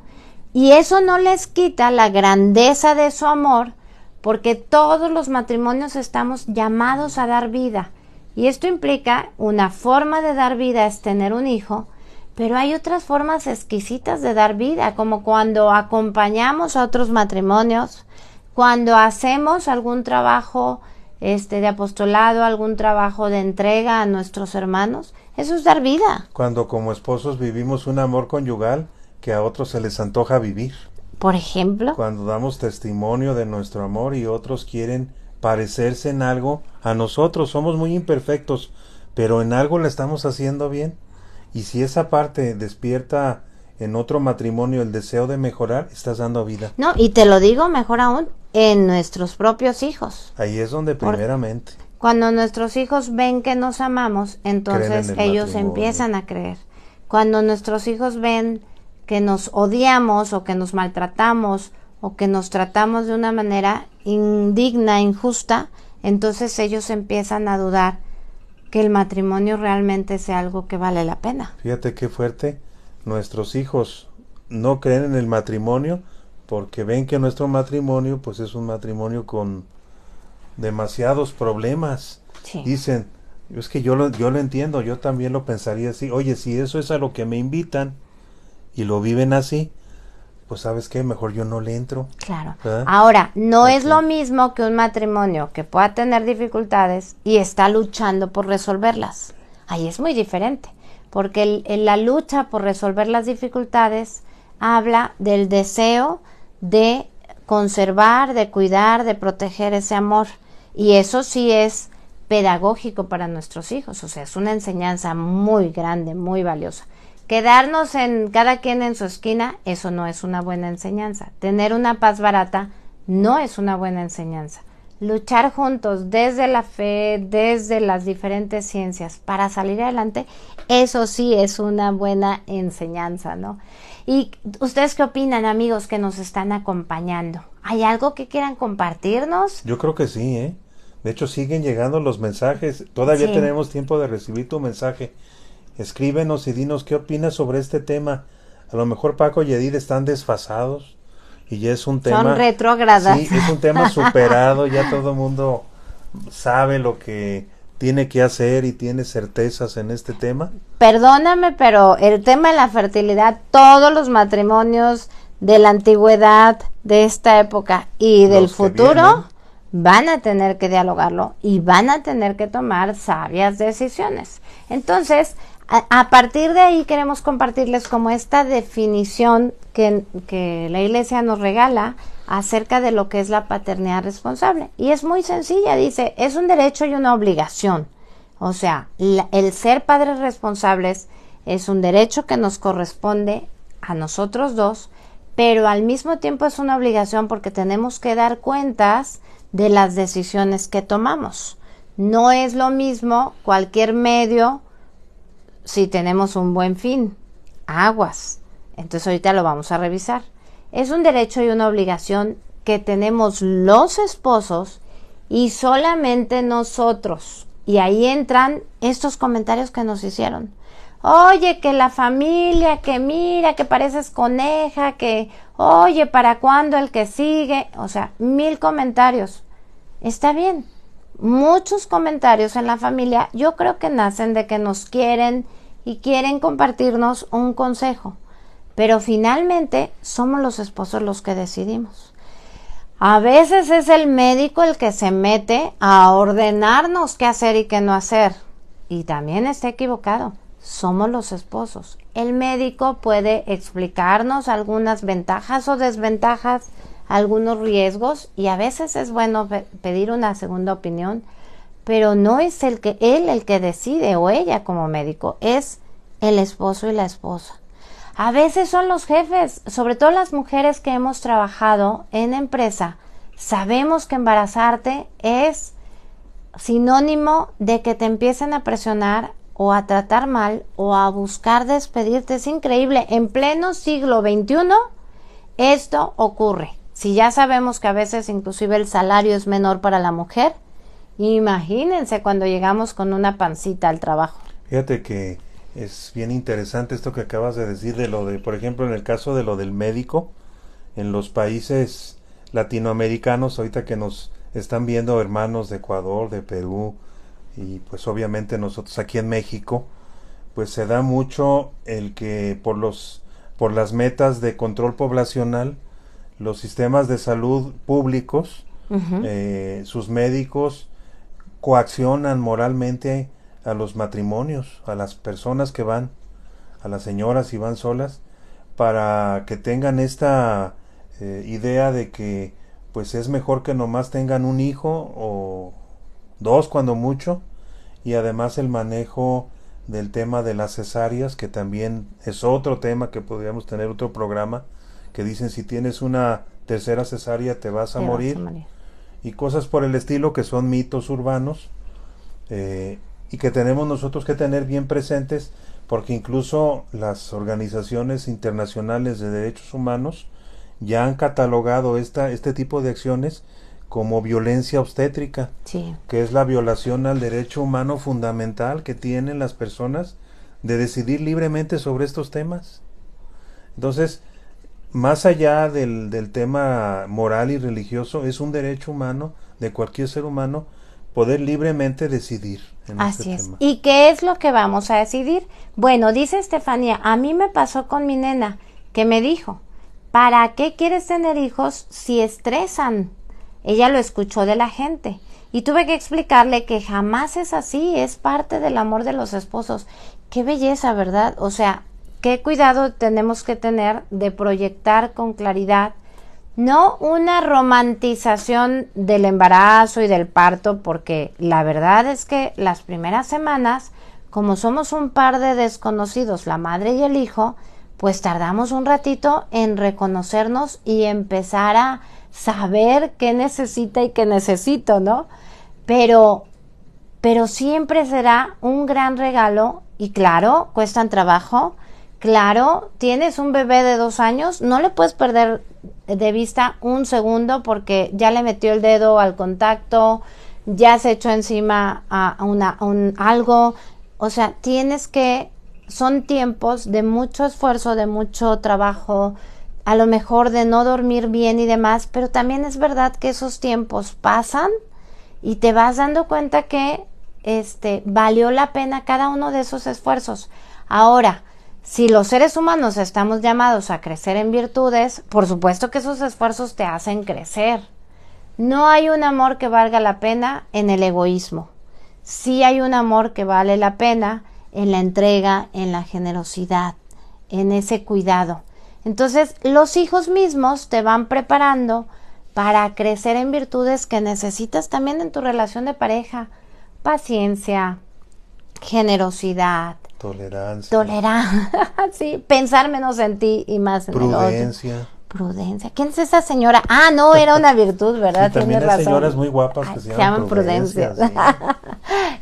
y eso no les quita la grandeza de su amor, porque todos los matrimonios estamos llamados a dar vida, y esto implica una forma de dar vida es tener un hijo, Pero hay otras formas exquisitas de dar vida, como cuando acompañamos a otros matrimonios, cuando hacemos algún trabajo de apostolado, algún trabajo de entrega a nuestros hermanos. Eso es dar vida. Cuando como esposos vivimos un amor conyugal que a otros se les antoja vivir. Por ejemplo. Cuando damos testimonio de nuestro amor y otros quieren parecerse en algo a nosotros. Somos muy imperfectos, pero en algo la estamos haciendo bien. Y si esa parte despierta en otro matrimonio el deseo de mejorar, estás dando vida. No, y te lo digo mejor aún, en nuestros propios hijos. Ahí es donde primeramente. Cuando nuestros hijos ven que nos amamos, entonces ellos empiezan a creer. Cuando nuestros hijos ven que nos odiamos o que nos maltratamos o que nos tratamos de una manera indigna, injusta, entonces ellos empiezan a dudar que el matrimonio realmente sea algo que vale la pena. Fíjate qué fuerte. Nuestros hijos no creen en el matrimonio porque ven que nuestro matrimonio pues es un matrimonio con demasiados problemas. Sí. Dicen, es que yo lo entiendo, yo también lo pensaría así. Oye, si eso es a lo que me invitan y lo viven así, pues ¿sabes qué? Mejor yo no le entro. Claro. ¿Verdad? Ahora, no es lo mismo que un matrimonio que pueda tener dificultades y está luchando por resolverlas. Ahí es muy diferente, porque la lucha por resolver las dificultades habla del deseo de conservar, de cuidar, de proteger ese amor. Y eso sí es pedagógico para nuestros hijos, o sea, es una enseñanza muy grande, muy valiosa. Quedarnos en cada quien en su esquina, eso no es una buena enseñanza. Tener una paz barata no es una buena enseñanza. Luchar juntos desde la fe, desde las diferentes ciencias para salir adelante, eso sí es una buena enseñanza, ¿no? ¿Y ustedes qué opinan, amigos que nos están acompañando? ¿Hay algo que quieran compartirnos? Yo creo que sí, ¿eh? De hecho, siguen llegando los mensajes. Todavía tenemos tiempo de recibir tu mensaje. Escríbenos y dinos qué opinas sobre este tema. A lo mejor Paco y Edith están desfasados y ya es un tema... Son retrógradas. Sí, es un tema superado, ya todo el mundo sabe lo que tiene que hacer y tiene certezas en este tema. Perdóname, pero el tema de la fertilidad, todos los matrimonios de la antigüedad, de esta época y del futuro van a tener que dialogarlo y van a tener que tomar sabias decisiones. Entonces, a partir de ahí queremos compartirles como esta definición que la Iglesia nos regala acerca de lo que es la paternidad responsable. Y es muy sencilla, dice, es un derecho y una obligación. O sea, el ser padres responsables es un derecho que nos corresponde a nosotros dos, pero al mismo tiempo es una obligación porque tenemos que dar cuentas de las decisiones que tomamos. No es lo mismo cualquier medio si tenemos un buen fin. Aguas. Entonces ahorita lo vamos a revisar. Es un derecho y una obligación que tenemos los esposos y solamente nosotros. Y ahí entran estos comentarios que nos hicieron. Oye, que la familia, que mira, que pareces coneja, que oye, ¿para cuándo el que sigue? O sea, 1000 comentarios. Está bien. Muchos comentarios en la familia yo creo que nacen de que nos quieren y quieren compartirnos un consejo. Pero finalmente somos los esposos los que decidimos. A veces es el médico el que se mete a ordenarnos qué hacer y qué no hacer. Y también está equivocado. Somos los esposos. El médico puede explicarnos algunas ventajas o desventajas, algunos riesgos, y a veces es bueno pedir una segunda opinión, pero no es él el que decide, o ella como médico, es el esposo y la esposa. A veces son los jefes, sobre todo las mujeres que hemos trabajado en empresa. Sabemos que embarazarte es sinónimo de que te empiecen a presionar o a tratar mal o a buscar despedirte. Es increíble. En pleno siglo XXI esto ocurre. Si ya sabemos que a veces inclusive el salario es menor para la mujer, imagínense cuando llegamos con una pancita al trabajo. Fíjate que es bien interesante esto que acabas de decir de lo de, por ejemplo, en el caso de lo del médico, en los países latinoamericanos, ahorita que nos están viendo hermanos de Ecuador, de Perú, y pues obviamente nosotros aquí en México, pues se da mucho el que por las metas de control poblacional, los sistemas de salud públicos, sus médicos coaccionan moralmente a los matrimonios, a las personas que van, a las señoras si van solas, para que tengan esta idea de que pues es mejor que nomás tengan un hijo o dos cuando mucho, y además el manejo del tema de las cesáreas, que también es otro tema que podríamos tener otro programa, que dicen si tienes una tercera cesárea te vas a morir, y cosas por el estilo que son mitos urbanos, y que tenemos nosotros que tener bien presentes, porque incluso las organizaciones internacionales de derechos humanos ya han catalogado este tipo de acciones como violencia obstétrica, sí, que es la violación al derecho humano fundamental que tienen las personas de decidir libremente sobre estos temas. Entonces, más allá del tema moral y religioso, es un derecho humano de cualquier ser humano poder libremente decidir en así este es. tema. ¿Y qué es lo que vamos a decidir? Bueno, dice Estefanía, a mí me pasó con mi nena, que me dijo, ¿para qué quieres tener hijos si estresan? Ella lo escuchó de la gente y tuve que explicarle que jamás es así, es parte del amor de los esposos. Qué belleza, ¿verdad? O sea, qué cuidado tenemos que tener de proyectar con claridad, no una romantización del embarazo y del parto, porque la verdad es que las primeras semanas, como somos un par de desconocidos, la madre y el hijo, pues tardamos un ratito en reconocernos y empezar a saber qué necesita y qué necesito, ¿no? Pero siempre será un gran regalo, y claro, cuestan trabajo. Claro, tienes un bebé de 2 años, no le puedes perder de vista un segundo, porque ya le metió el dedo al contacto, ya se echó encima a algo. O sea, son tiempos de mucho esfuerzo, de mucho trabajo, a lo mejor de no dormir bien y demás, pero también es verdad que esos tiempos pasan y te vas dando cuenta que valió la pena cada uno de esos esfuerzos. Ahora, si los seres humanos estamos llamados a crecer en virtudes, por supuesto que esos esfuerzos te hacen crecer. No hay un amor que valga la pena en el egoísmo. Sí hay un amor que vale la pena en la entrega, en la generosidad, en ese cuidado. Entonces, los hijos mismos te van preparando para crecer en virtudes que necesitas también en tu relación de pareja. Paciencia, generosidad, tolerancia, sí, pensar menos en ti y más en el otro. Prudencia. ¿Quién es esa señora? Ah, no, era una virtud, ¿verdad? Sí, también hay señoras muy guapas que se llaman Prudencia. Sí.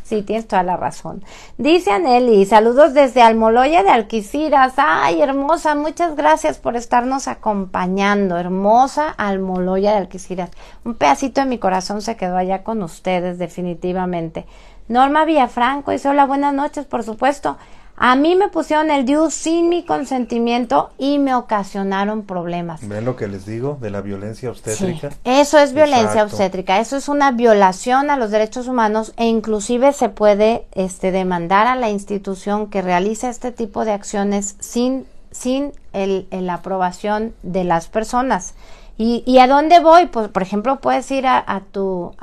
Sí, tienes toda la razón. Dice Aneli, saludos desde Almoloya de Alquiciras. Ay, hermosa, muchas gracias por estarnos acompañando. Hermosa Almoloya de Alquiciras. Un pedacito de mi corazón se quedó allá con ustedes, definitivamente. Norma Villafranco dice, hola, buenas noches, por supuesto. A mí me pusieron el DIU sin mi consentimiento y me ocasionaron problemas. ¿Ven lo que les digo de la violencia obstétrica? Sí, eso es violencia obstétrica, eso es una violación a los derechos humanos, e inclusive se puede demandar a la institución que realiza este tipo de acciones sin la aprobación de las personas. ¿Y a dónde voy? Pues, por ejemplo, puedes ir a tu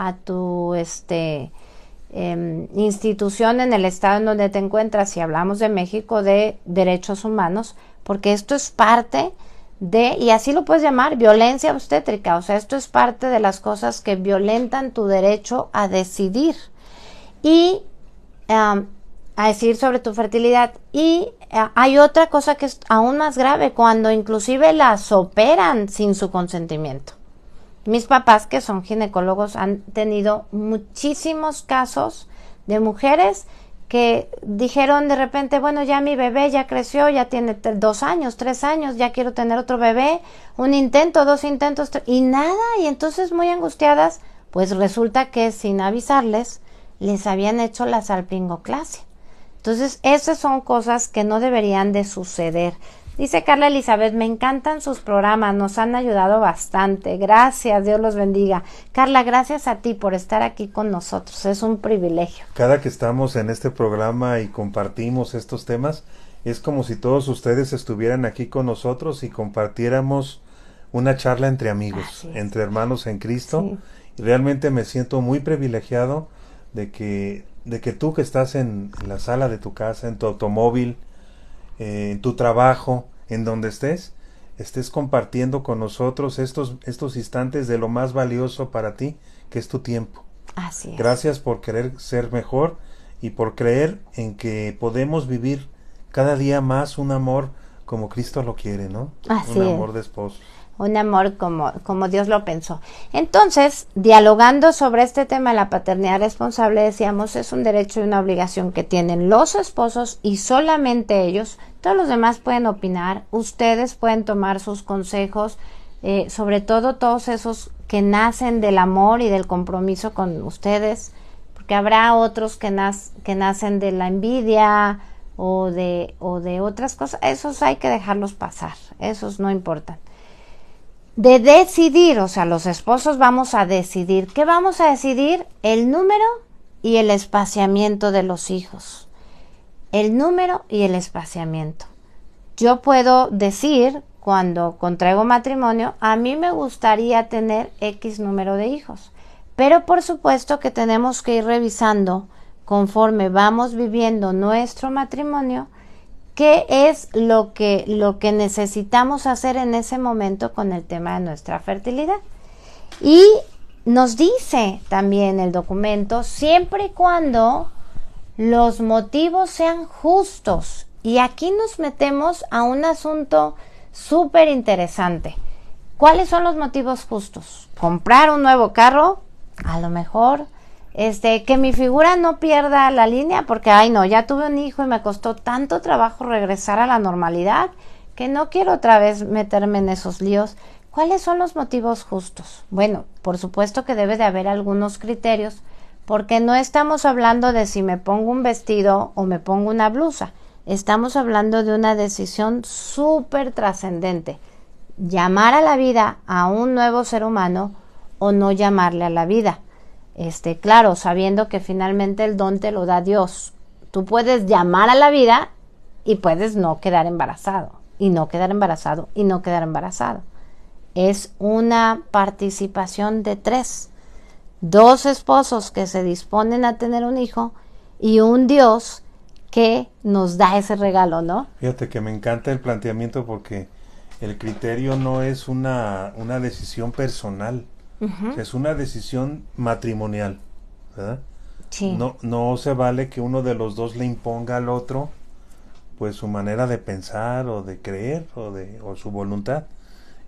institución en el estado en donde te encuentras, si hablamos de México, de derechos humanos, porque esto es parte de, y así lo puedes llamar, violencia obstétrica. O sea, esto es parte de las cosas que violentan tu derecho a decidir y a decidir sobre tu fertilidad. Y hay otra cosa que es aún más grave, cuando inclusive las operan sin su consentimiento. Mis papás, que son ginecólogos, han tenido muchísimos casos de mujeres que dijeron de repente, bueno, ya mi bebé ya creció, ya tiene 2 años, 3 años, ya quiero tener otro bebé, 1 intento, 2 intentos, y nada, y entonces muy angustiadas, pues resulta que sin avisarles, les habían hecho la salpingoclasia. Entonces, esas son cosas que no deberían de suceder. Dice Carla Elizabeth, me encantan sus programas, nos han ayudado bastante. Gracias, Dios los bendiga. Carla, gracias a ti por estar aquí con nosotros, es un privilegio. Cada que estamos en este programa y compartimos estos temas, es como si todos ustedes estuvieran aquí con nosotros y compartiéramos una charla entre amigos, entre hermanos en Cristo. Sí. Y realmente me siento muy privilegiado de que tú que estás en la sala de tu casa, en tu automóvil, en tu trabajo, en donde estés compartiendo con nosotros estos instantes de lo más valioso para ti, que es tu tiempo. Así es. Gracias por querer ser mejor y por creer en que podemos vivir cada día más un amor como Cristo lo quiere, ¿no? Así un amor de esposo. Un amor como Dios lo pensó. Entonces, dialogando sobre este tema de la paternidad responsable, decíamos, es un derecho y una obligación que tienen los esposos y solamente ellos. Todos los demás pueden opinar, ustedes pueden tomar sus consejos, sobre todo todos esos que nacen del amor y del compromiso con ustedes, porque habrá otros que nacen de la envidia o de otras cosas. Esos hay que dejarlos pasar, esos no importan. De decidir, o sea, los esposos vamos a decidir. ¿Qué vamos a decidir? El número y el espaciamiento de los hijos. El número y el espaciamiento. Yo puedo decir, cuando contraigo matrimonio, a mí me gustaría tener X número de hijos. Pero por supuesto que tenemos que ir revisando conforme vamos viviendo nuestro matrimonio, ¿qué es lo que necesitamos hacer en ese momento con el tema de nuestra fertilidad? Y nos dice también el documento, siempre y cuando los motivos sean justos. Y aquí nos metemos a un asunto súper interesante. ¿Cuáles son los motivos justos? ¿Comprar un nuevo carro? A lo mejor. Que mi figura no pierda la línea porque, ya tuve un hijo y me costó tanto trabajo regresar a la normalidad que no quiero otra vez meterme en esos líos. ¿Cuáles son los motivos justos? Bueno, por supuesto que debe de haber algunos criterios, porque no estamos hablando de si me pongo un vestido o me pongo una blusa. Estamos hablando de una decisión súper trascendente. Llamar a la vida a un nuevo ser humano o no llamarle a la vida. Claro, sabiendo que finalmente el don te lo da Dios. Tú puedes llamar a la vida y puedes no quedar embarazado, y no quedar embarazado, y no quedar embarazado. Es una participación de 3. 2 esposos que se disponen a tener un hijo y un Dios que nos da ese regalo, ¿no? Fíjate que me encanta el planteamiento porque el criterio no es una decisión personal. Uh-huh. O sea, es una decisión matrimonial, ¿verdad? Sí. No se vale que uno de los dos le imponga al otro pues su manera de pensar o de creer o su voluntad.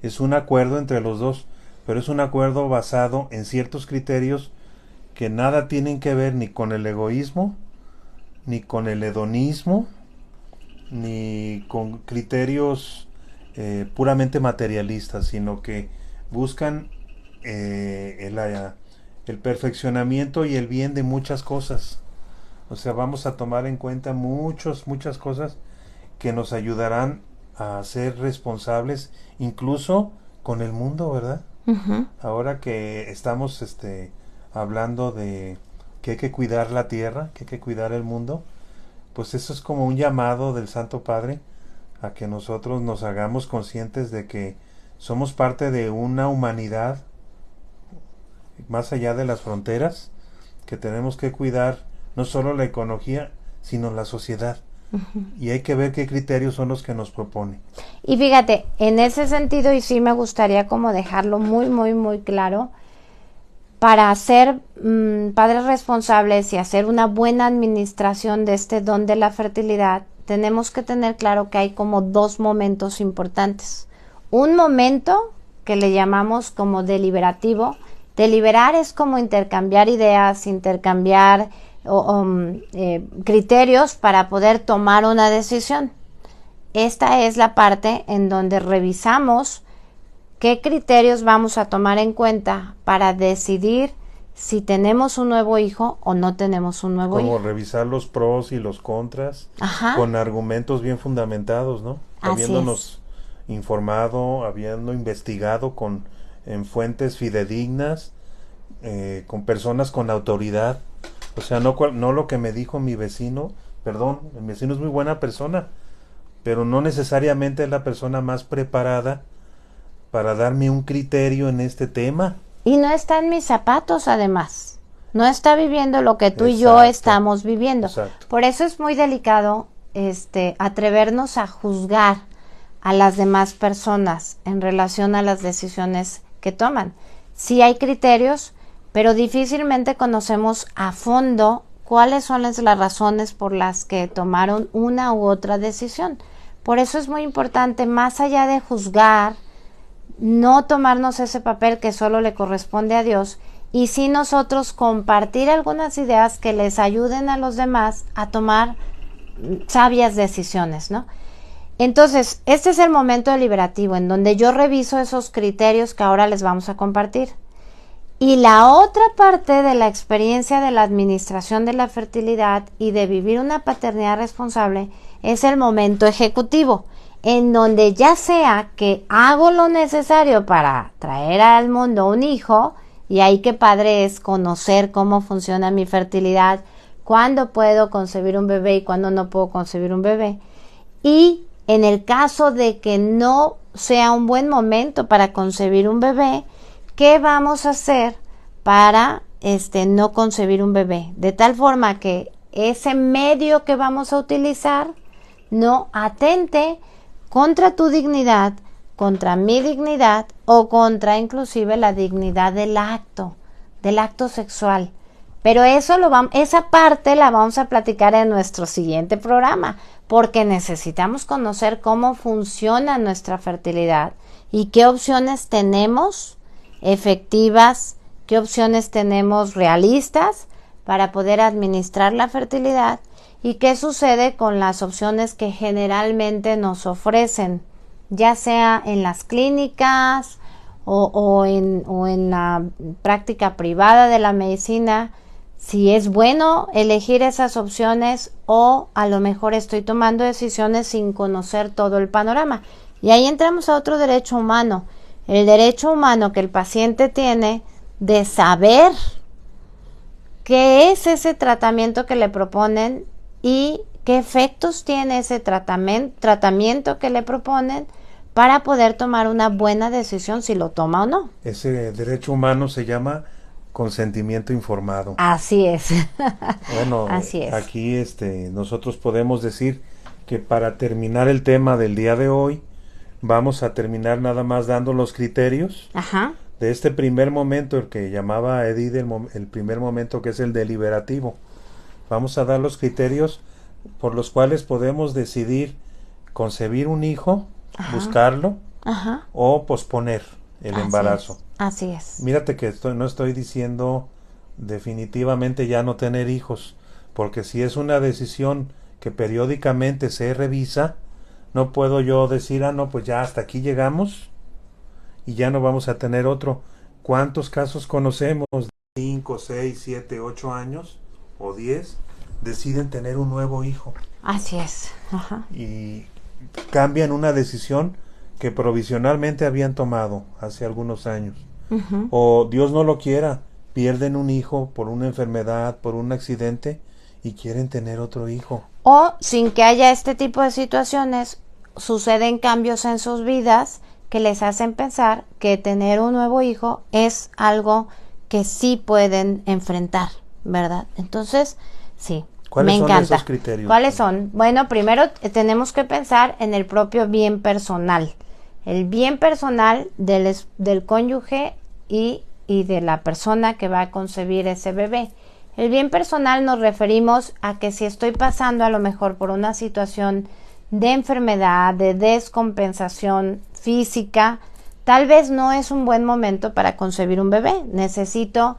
Es un acuerdo entre los dos, pero es un acuerdo basado en ciertos criterios que nada tienen que ver ni con el egoísmo, ni con el hedonismo, ni con criterios puramente materialistas, sino que buscan el perfeccionamiento y el bien de muchas cosas. O sea, vamos a tomar en cuenta muchas cosas que nos ayudarán a ser responsables incluso con el mundo, ¿verdad? Uh-huh. Ahora que estamos hablando de que hay que cuidar la tierra, que hay que cuidar el mundo, pues eso es como un llamado del Santo Padre a que nosotros nos hagamos conscientes de que somos parte de una humanidad más allá de las fronteras, que tenemos que cuidar no solo la ecología, sino la sociedad. Uh-huh. Y hay que ver qué criterios son los que nos propone. Y fíjate, en ese sentido, y sí me gustaría como dejarlo muy, muy, muy claro, para ser padres responsables y hacer una buena administración de este don de la fertilidad, tenemos que tener claro que hay como 2 momentos importantes. Un momento que le llamamos como deliberativo. Deliberar es como intercambiar ideas, intercambiar criterios para poder tomar una decisión. Esta es la parte en donde revisamos qué criterios vamos a tomar en cuenta para decidir si tenemos un nuevo hijo o no tenemos un nuevo hijo. Como revisar los pros y los contras. Ajá. Con argumentos bien fundamentados, ¿no? habiéndonos informado, habiendo investigado en fuentes fidedignas, con personas con autoridad. O sea, no lo que me dijo mi vecino. Perdón, mi vecino es muy buena persona, pero no necesariamente es la persona más preparada para darme un criterio en este tema. Y no está en mis zapatos, además. No está viviendo lo que tú y yo estamos viviendo. Exacto. Por eso es muy delicado atrevernos a juzgar a las demás personas en relación a las decisiones que toman. Sí hay criterios, pero difícilmente conocemos a fondo cuáles son las razones por las que tomaron una u otra decisión. Por eso es muy importante, más allá de juzgar, no tomarnos ese papel que solo le corresponde a Dios, y sí nosotros compartir algunas ideas que les ayuden a los demás a tomar sabias decisiones, ¿no? Entonces, este es el momento deliberativo en donde yo reviso esos criterios que ahora les vamos a compartir. Y la otra parte de la experiencia de la administración de la fertilidad y de vivir una paternidad responsable es el momento ejecutivo, en donde ya sea que hago lo necesario para traer al mundo un hijo, y ahí qué padre es conocer cómo funciona mi fertilidad, cuándo puedo concebir un bebé y cuándo no puedo concebir un bebé. Y en el caso de que no sea un buen momento para concebir un bebé, ¿qué vamos a hacer para no concebir un bebé? De tal forma que ese medio que vamos a utilizar no atente contra tu dignidad, contra mi dignidad o contra inclusive la dignidad del acto sexual. Pero esa parte la vamos a platicar en nuestro siguiente programa, porque necesitamos conocer cómo funciona nuestra fertilidad y qué opciones tenemos efectivas, qué opciones tenemos realistas para poder administrar la fertilidad y qué sucede con las opciones que generalmente nos ofrecen, ya sea en las clínicas o en la práctica privada de la medicina, si es bueno elegir esas opciones o a lo mejor estoy tomando decisiones sin conocer todo el panorama. Y ahí entramos a otro derecho humano, el derecho humano que el paciente tiene de saber qué es ese tratamiento que le proponen y qué efectos tiene ese tratamiento que le proponen para poder tomar una buena decisión si lo toma o no. Ese derecho humano se llama consentimiento informado. Así es. Bueno, así es. Aquí nosotros podemos decir que para terminar el tema del día de hoy, vamos a terminar nada más dando los criterios. Ajá. De este primer momento, el que llamaba Edith el primer momento, que es el deliberativo. Vamos a dar los criterios por los cuales podemos decidir concebir un hijo, ajá, buscarlo, ajá, o posponer el embarazo. Así es. Mírate que no estoy diciendo definitivamente ya no tener hijos, porque si es una decisión que periódicamente se revisa, no puedo yo decir, no, pues ya hasta aquí llegamos y ya no vamos a tener otro. ¿Cuántos casos conocemos de 5, 6, 7, 8 años o 10 deciden tener un nuevo hijo? Así es. Ajá. Y cambian una decisión que provisionalmente habían tomado hace algunos años. Uh-huh. O Dios no lo quiera, pierden un hijo por una enfermedad, por un accidente y quieren tener otro hijo. O sin que haya este tipo de situaciones, suceden cambios en sus vidas que les hacen pensar que tener un nuevo hijo es algo que sí pueden enfrentar, ¿verdad? Entonces, sí, me encanta. ¿Cuáles son esos criterios? ¿Cuáles son? Bueno, primero tenemos que pensar en el propio bien personal. El bien personal del cónyuge y de la persona que va a concebir ese bebé. El bien personal nos referimos a que si estoy pasando a lo mejor por una situación de enfermedad, de descompensación física, tal vez no es un buen momento para concebir un bebé. Necesito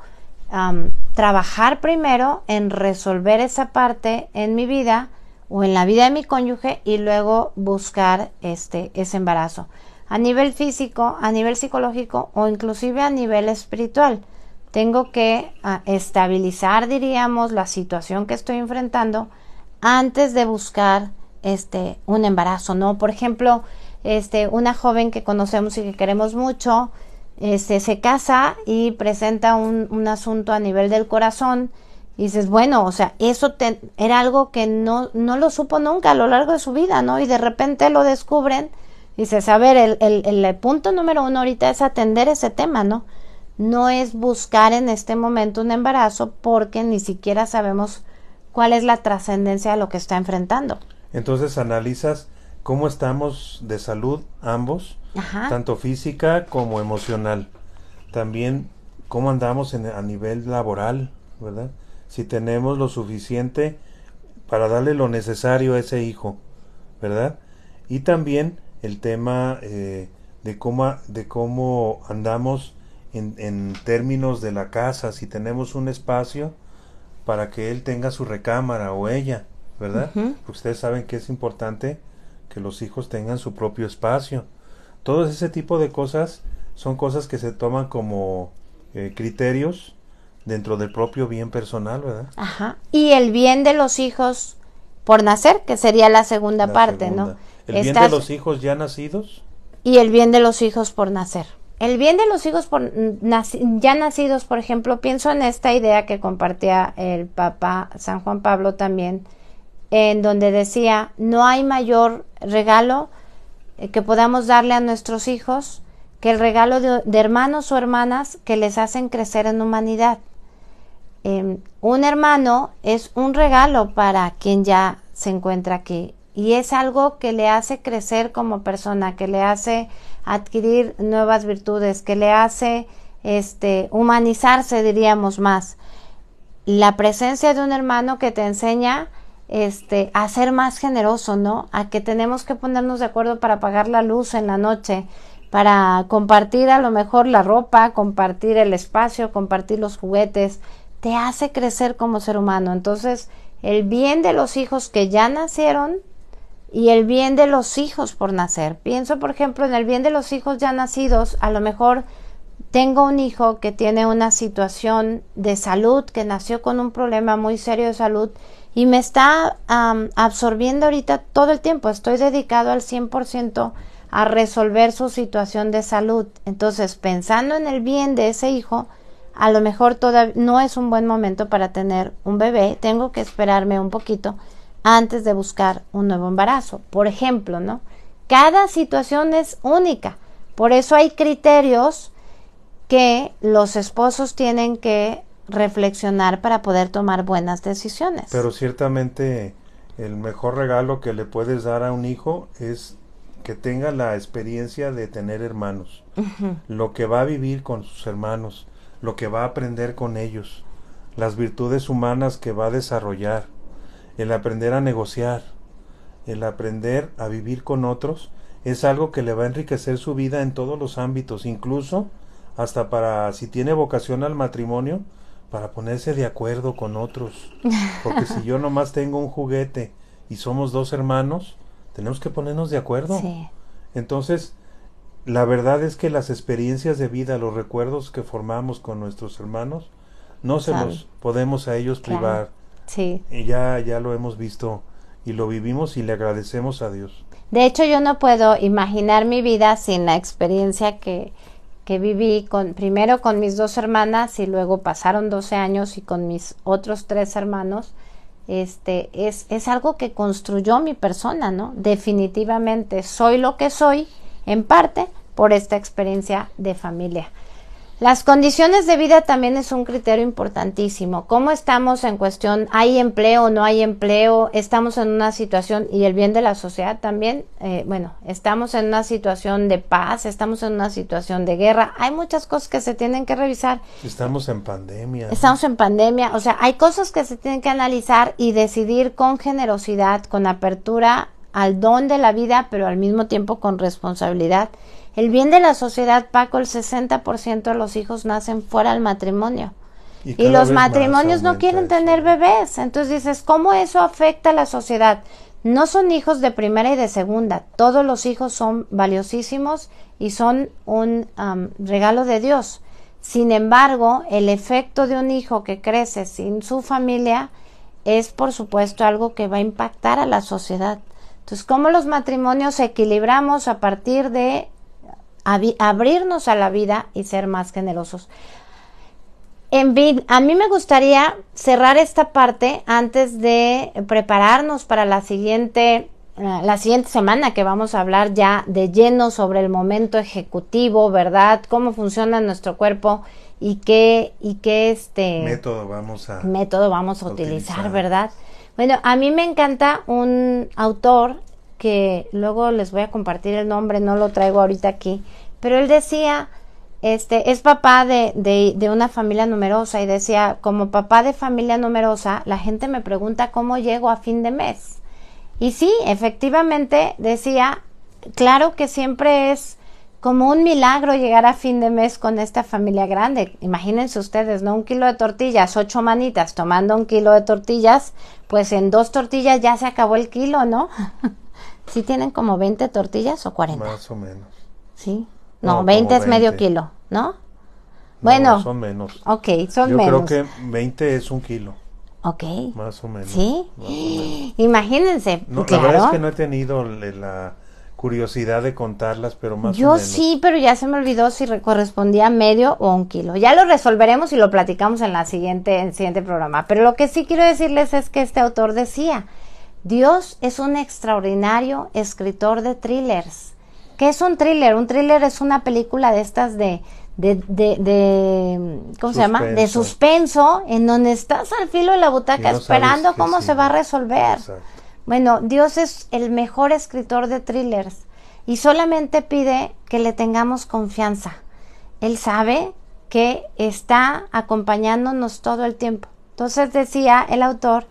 trabajar primero en resolver esa parte en mi vida o en la vida de mi cónyuge y luego buscar ese embarazo. A nivel físico, a nivel psicológico o inclusive a nivel espiritual. Tengo que estabilizar, diríamos, la situación que estoy enfrentando antes de buscar un embarazo, ¿no? Por ejemplo, una joven que conocemos y que queremos mucho, se casa y presenta un asunto a nivel del corazón, y dices, bueno, o sea, eso era algo que no lo supo nunca a lo largo de su vida, ¿no? Y de repente lo descubren, y dices, a ver, el punto número 1 ahorita es atender ese tema, ¿no? No es buscar en este momento un embarazo porque ni siquiera sabemos cuál es la trascendencia de lo que está enfrentando. Entonces analizas cómo estamos de salud ambos, Ajá. tanto física como emocional. También cómo andamos a nivel laboral, ¿verdad? Si tenemos lo suficiente para darle lo necesario a ese hijo, ¿verdad? Y también el tema de cómo andamos en términos de la casa, si tenemos un espacio para que él tenga su recámara o ella, ¿verdad? Uh-huh. Ustedes saben que es importante que los hijos tengan su propio espacio. Todo ese tipo de cosas son cosas que se toman como criterios dentro del propio bien personal, ¿verdad? Ajá. Y el bien de los hijos por nacer, que sería la segunda parte, ¿no? El bien de los hijos ya nacidos. Y el bien de los hijos por nacer. El bien de los hijos ya nacidos, por ejemplo, pienso en esta idea que compartía el Papa San Juan Pablo también, en donde decía, no hay mayor regalo que podamos darle a nuestros hijos que el regalo de hermanos o hermanas que les hacen crecer en humanidad. Un hermano es un regalo para quien ya se encuentra aquí, y es algo que le hace crecer como persona, que le hace adquirir nuevas virtudes, que le hace humanizarse, diríamos más. La presencia de un hermano que te enseña a ser más generoso, ¿no? A que tenemos que ponernos de acuerdo para apagar la luz en la noche, para compartir a lo mejor la ropa, compartir el espacio, compartir los juguetes, te hace crecer como ser humano. Entonces, el bien de los hijos que ya nacieron y el bien de los hijos por nacer. Pienso, por ejemplo, en el bien de los hijos ya nacidos. A lo mejor tengo un hijo que tiene una situación de salud, que nació con un problema muy serio de salud y me está absorbiendo ahorita todo el tiempo. Estoy dedicado al 100% a resolver su situación de salud. Entonces, pensando en el bien de ese hijo, a lo mejor todavía no es un buen momento para tener un bebé. Tengo que esperarme un poquito antes de buscar un nuevo embarazo, por ejemplo, ¿no? Cada situación es única, por eso hay criterios que los esposos tienen que reflexionar para poder tomar buenas decisiones. Pero ciertamente el mejor regalo que le puedes dar a un hijo es que tenga la experiencia de tener hermanos, uh-huh. Lo que va a vivir con sus hermanos, lo que va a aprender con ellos, las virtudes humanas que va a desarrollar, el aprender a negociar, el aprender a vivir con otros, es algo que le va a enriquecer su vida en todos los ámbitos, incluso hasta para, si tiene vocación al matrimonio, para ponerse de acuerdo con otros. Porque si yo nomás tengo un juguete y somos dos hermanos, tenemos que ponernos de acuerdo. Sí. Entonces, la verdad es que las experiencias de vida, los recuerdos que formamos con nuestros hermanos, no se los podemos a ellos privar. Sí. Y ya lo hemos visto y lo vivimos y le agradecemos a Dios. De hecho, yo no puedo imaginar mi vida sin la experiencia que viví primero con mis 2 hermanas y luego pasaron 12 años y con mis otros 3 hermanos. Es algo que construyó mi persona, ¿no? Definitivamente soy lo que soy en parte por esta experiencia de familia. Las condiciones de vida también es un criterio importantísimo. ¿Cómo estamos en cuestión? ¿Hay empleo o no hay empleo? ¿Estamos en una situación, y el bien de la sociedad también? Estamos en una situación de paz, estamos en una situación de guerra. Hay muchas cosas que se tienen que revisar. Estamos en pandemia. Estamos en pandemia. O sea, hay cosas que se tienen que analizar y decidir con generosidad, con apertura al don de la vida, pero al mismo tiempo con responsabilidad. El bien de la sociedad, Paco, el 60% de los hijos nacen fuera del matrimonio. Y los matrimonios no quieren tener bebés. Entonces dices, ¿cómo eso afecta a la sociedad? No son hijos de primera y de segunda. Todos los hijos son valiosísimos y son un regalo de Dios. Sin embargo, el efecto de un hijo que crece sin su familia es, por supuesto, algo que va a impactar a la sociedad. Entonces, ¿cómo los matrimonios equilibramos a partir de abrirnos a la vida y ser más generosos? A mí me gustaría cerrar esta parte antes de prepararnos para la siguiente semana, que vamos a hablar ya de lleno sobre el momento ejecutivo, ¿verdad? Cómo funciona nuestro cuerpo y qué método vamos a utilizar, ¿verdad? Bueno, a mí me encanta un autor que luego les voy a compartir el nombre, no lo traigo ahorita aquí, pero él decía, es papá de una familia numerosa, y decía, como papá de familia numerosa, la gente me pregunta cómo llego a fin de mes. Y sí, efectivamente, decía, claro que siempre es como un milagro llegar a fin de mes con esta familia grande. Imagínense ustedes, ¿no? 1 kilo de tortillas, 8 manitas tomando 1 kilo de tortillas, pues en 2 tortillas ya se acabó el kilo, ¿no? ¿Sí tienen como 20 tortillas o 40? Más o menos. ¿Sí? No, 20 es medio kilo, ¿no? Bueno. No, son menos. Ok, son menos. Yo creo que 20 es 1 kilo. Ok. Más o menos. ¿Sí? Más o menos. Imagínense. No, claro. La verdad es que no he tenido la curiosidad de contarlas, pero más o Yo menos. sí, pero ya se me olvidó si correspondía a medio o 1 kilo. Ya lo resolveremos y lo platicamos en el siguiente programa. Pero lo que sí quiero decirles es que este autor decía, Dios es un extraordinario escritor de thrillers. ¿Qué es un thriller? Un thriller es una película de estas ¿cómo se llama? De suspenso, en donde estás al filo de la butaca esperando cómo se va a resolver. Exacto. Bueno, Dios es el mejor escritor de thrillers y solamente pide que le tengamos confianza. Él sabe que está acompañándonos todo el tiempo. Entonces decía el autor,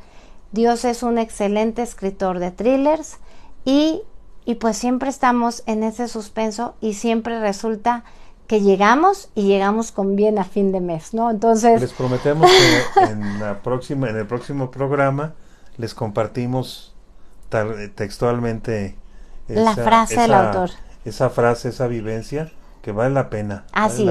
Dios es un excelente escritor de thrillers y pues siempre estamos en ese suspenso y siempre resulta que llegamos con bien a fin de mes, ¿no? Entonces les prometemos que en el próximo programa les compartimos textualmente la frase del autor. Esa frase, esa vivencia que vale la pena. Así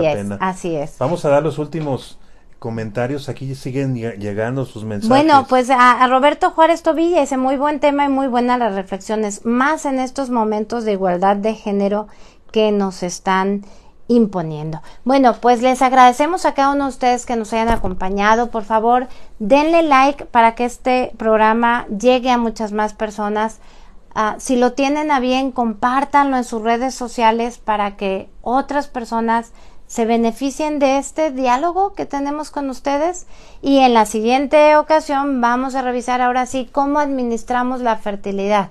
es. Vamos a dar los últimos comentarios. Aquí siguen llegando sus mensajes. Bueno, pues a Roberto Juárez Tobilla dice, muy buen tema y muy buenas las reflexiones, más en estos momentos de igualdad de género que nos están imponiendo. Bueno, pues les agradecemos a cada uno de ustedes que nos hayan acompañado. Por favor, denle like para que este programa llegue a muchas más personas. Si lo tienen a bien, compártanlo en sus redes sociales para que otras personas se beneficien de este diálogo que tenemos con ustedes. Y en la siguiente ocasión vamos a revisar ahora sí cómo administramos la fertilidad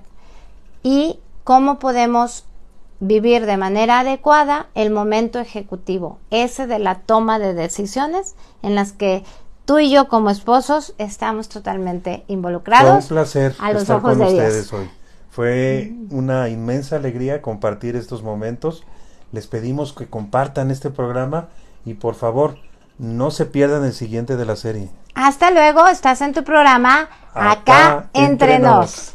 y cómo podemos vivir de manera adecuada el momento ejecutivo, ese de la toma de decisiones en las que tú y yo como esposos estamos totalmente involucrados. Fue un placer a los estar ojos con de ustedes Dios. hoy. Fue una inmensa alegría compartir estos momentos. Les pedimos que compartan este programa y por favor no se pierdan el siguiente de la serie. Hasta luego, estás en tu programa Acá Entre Nos.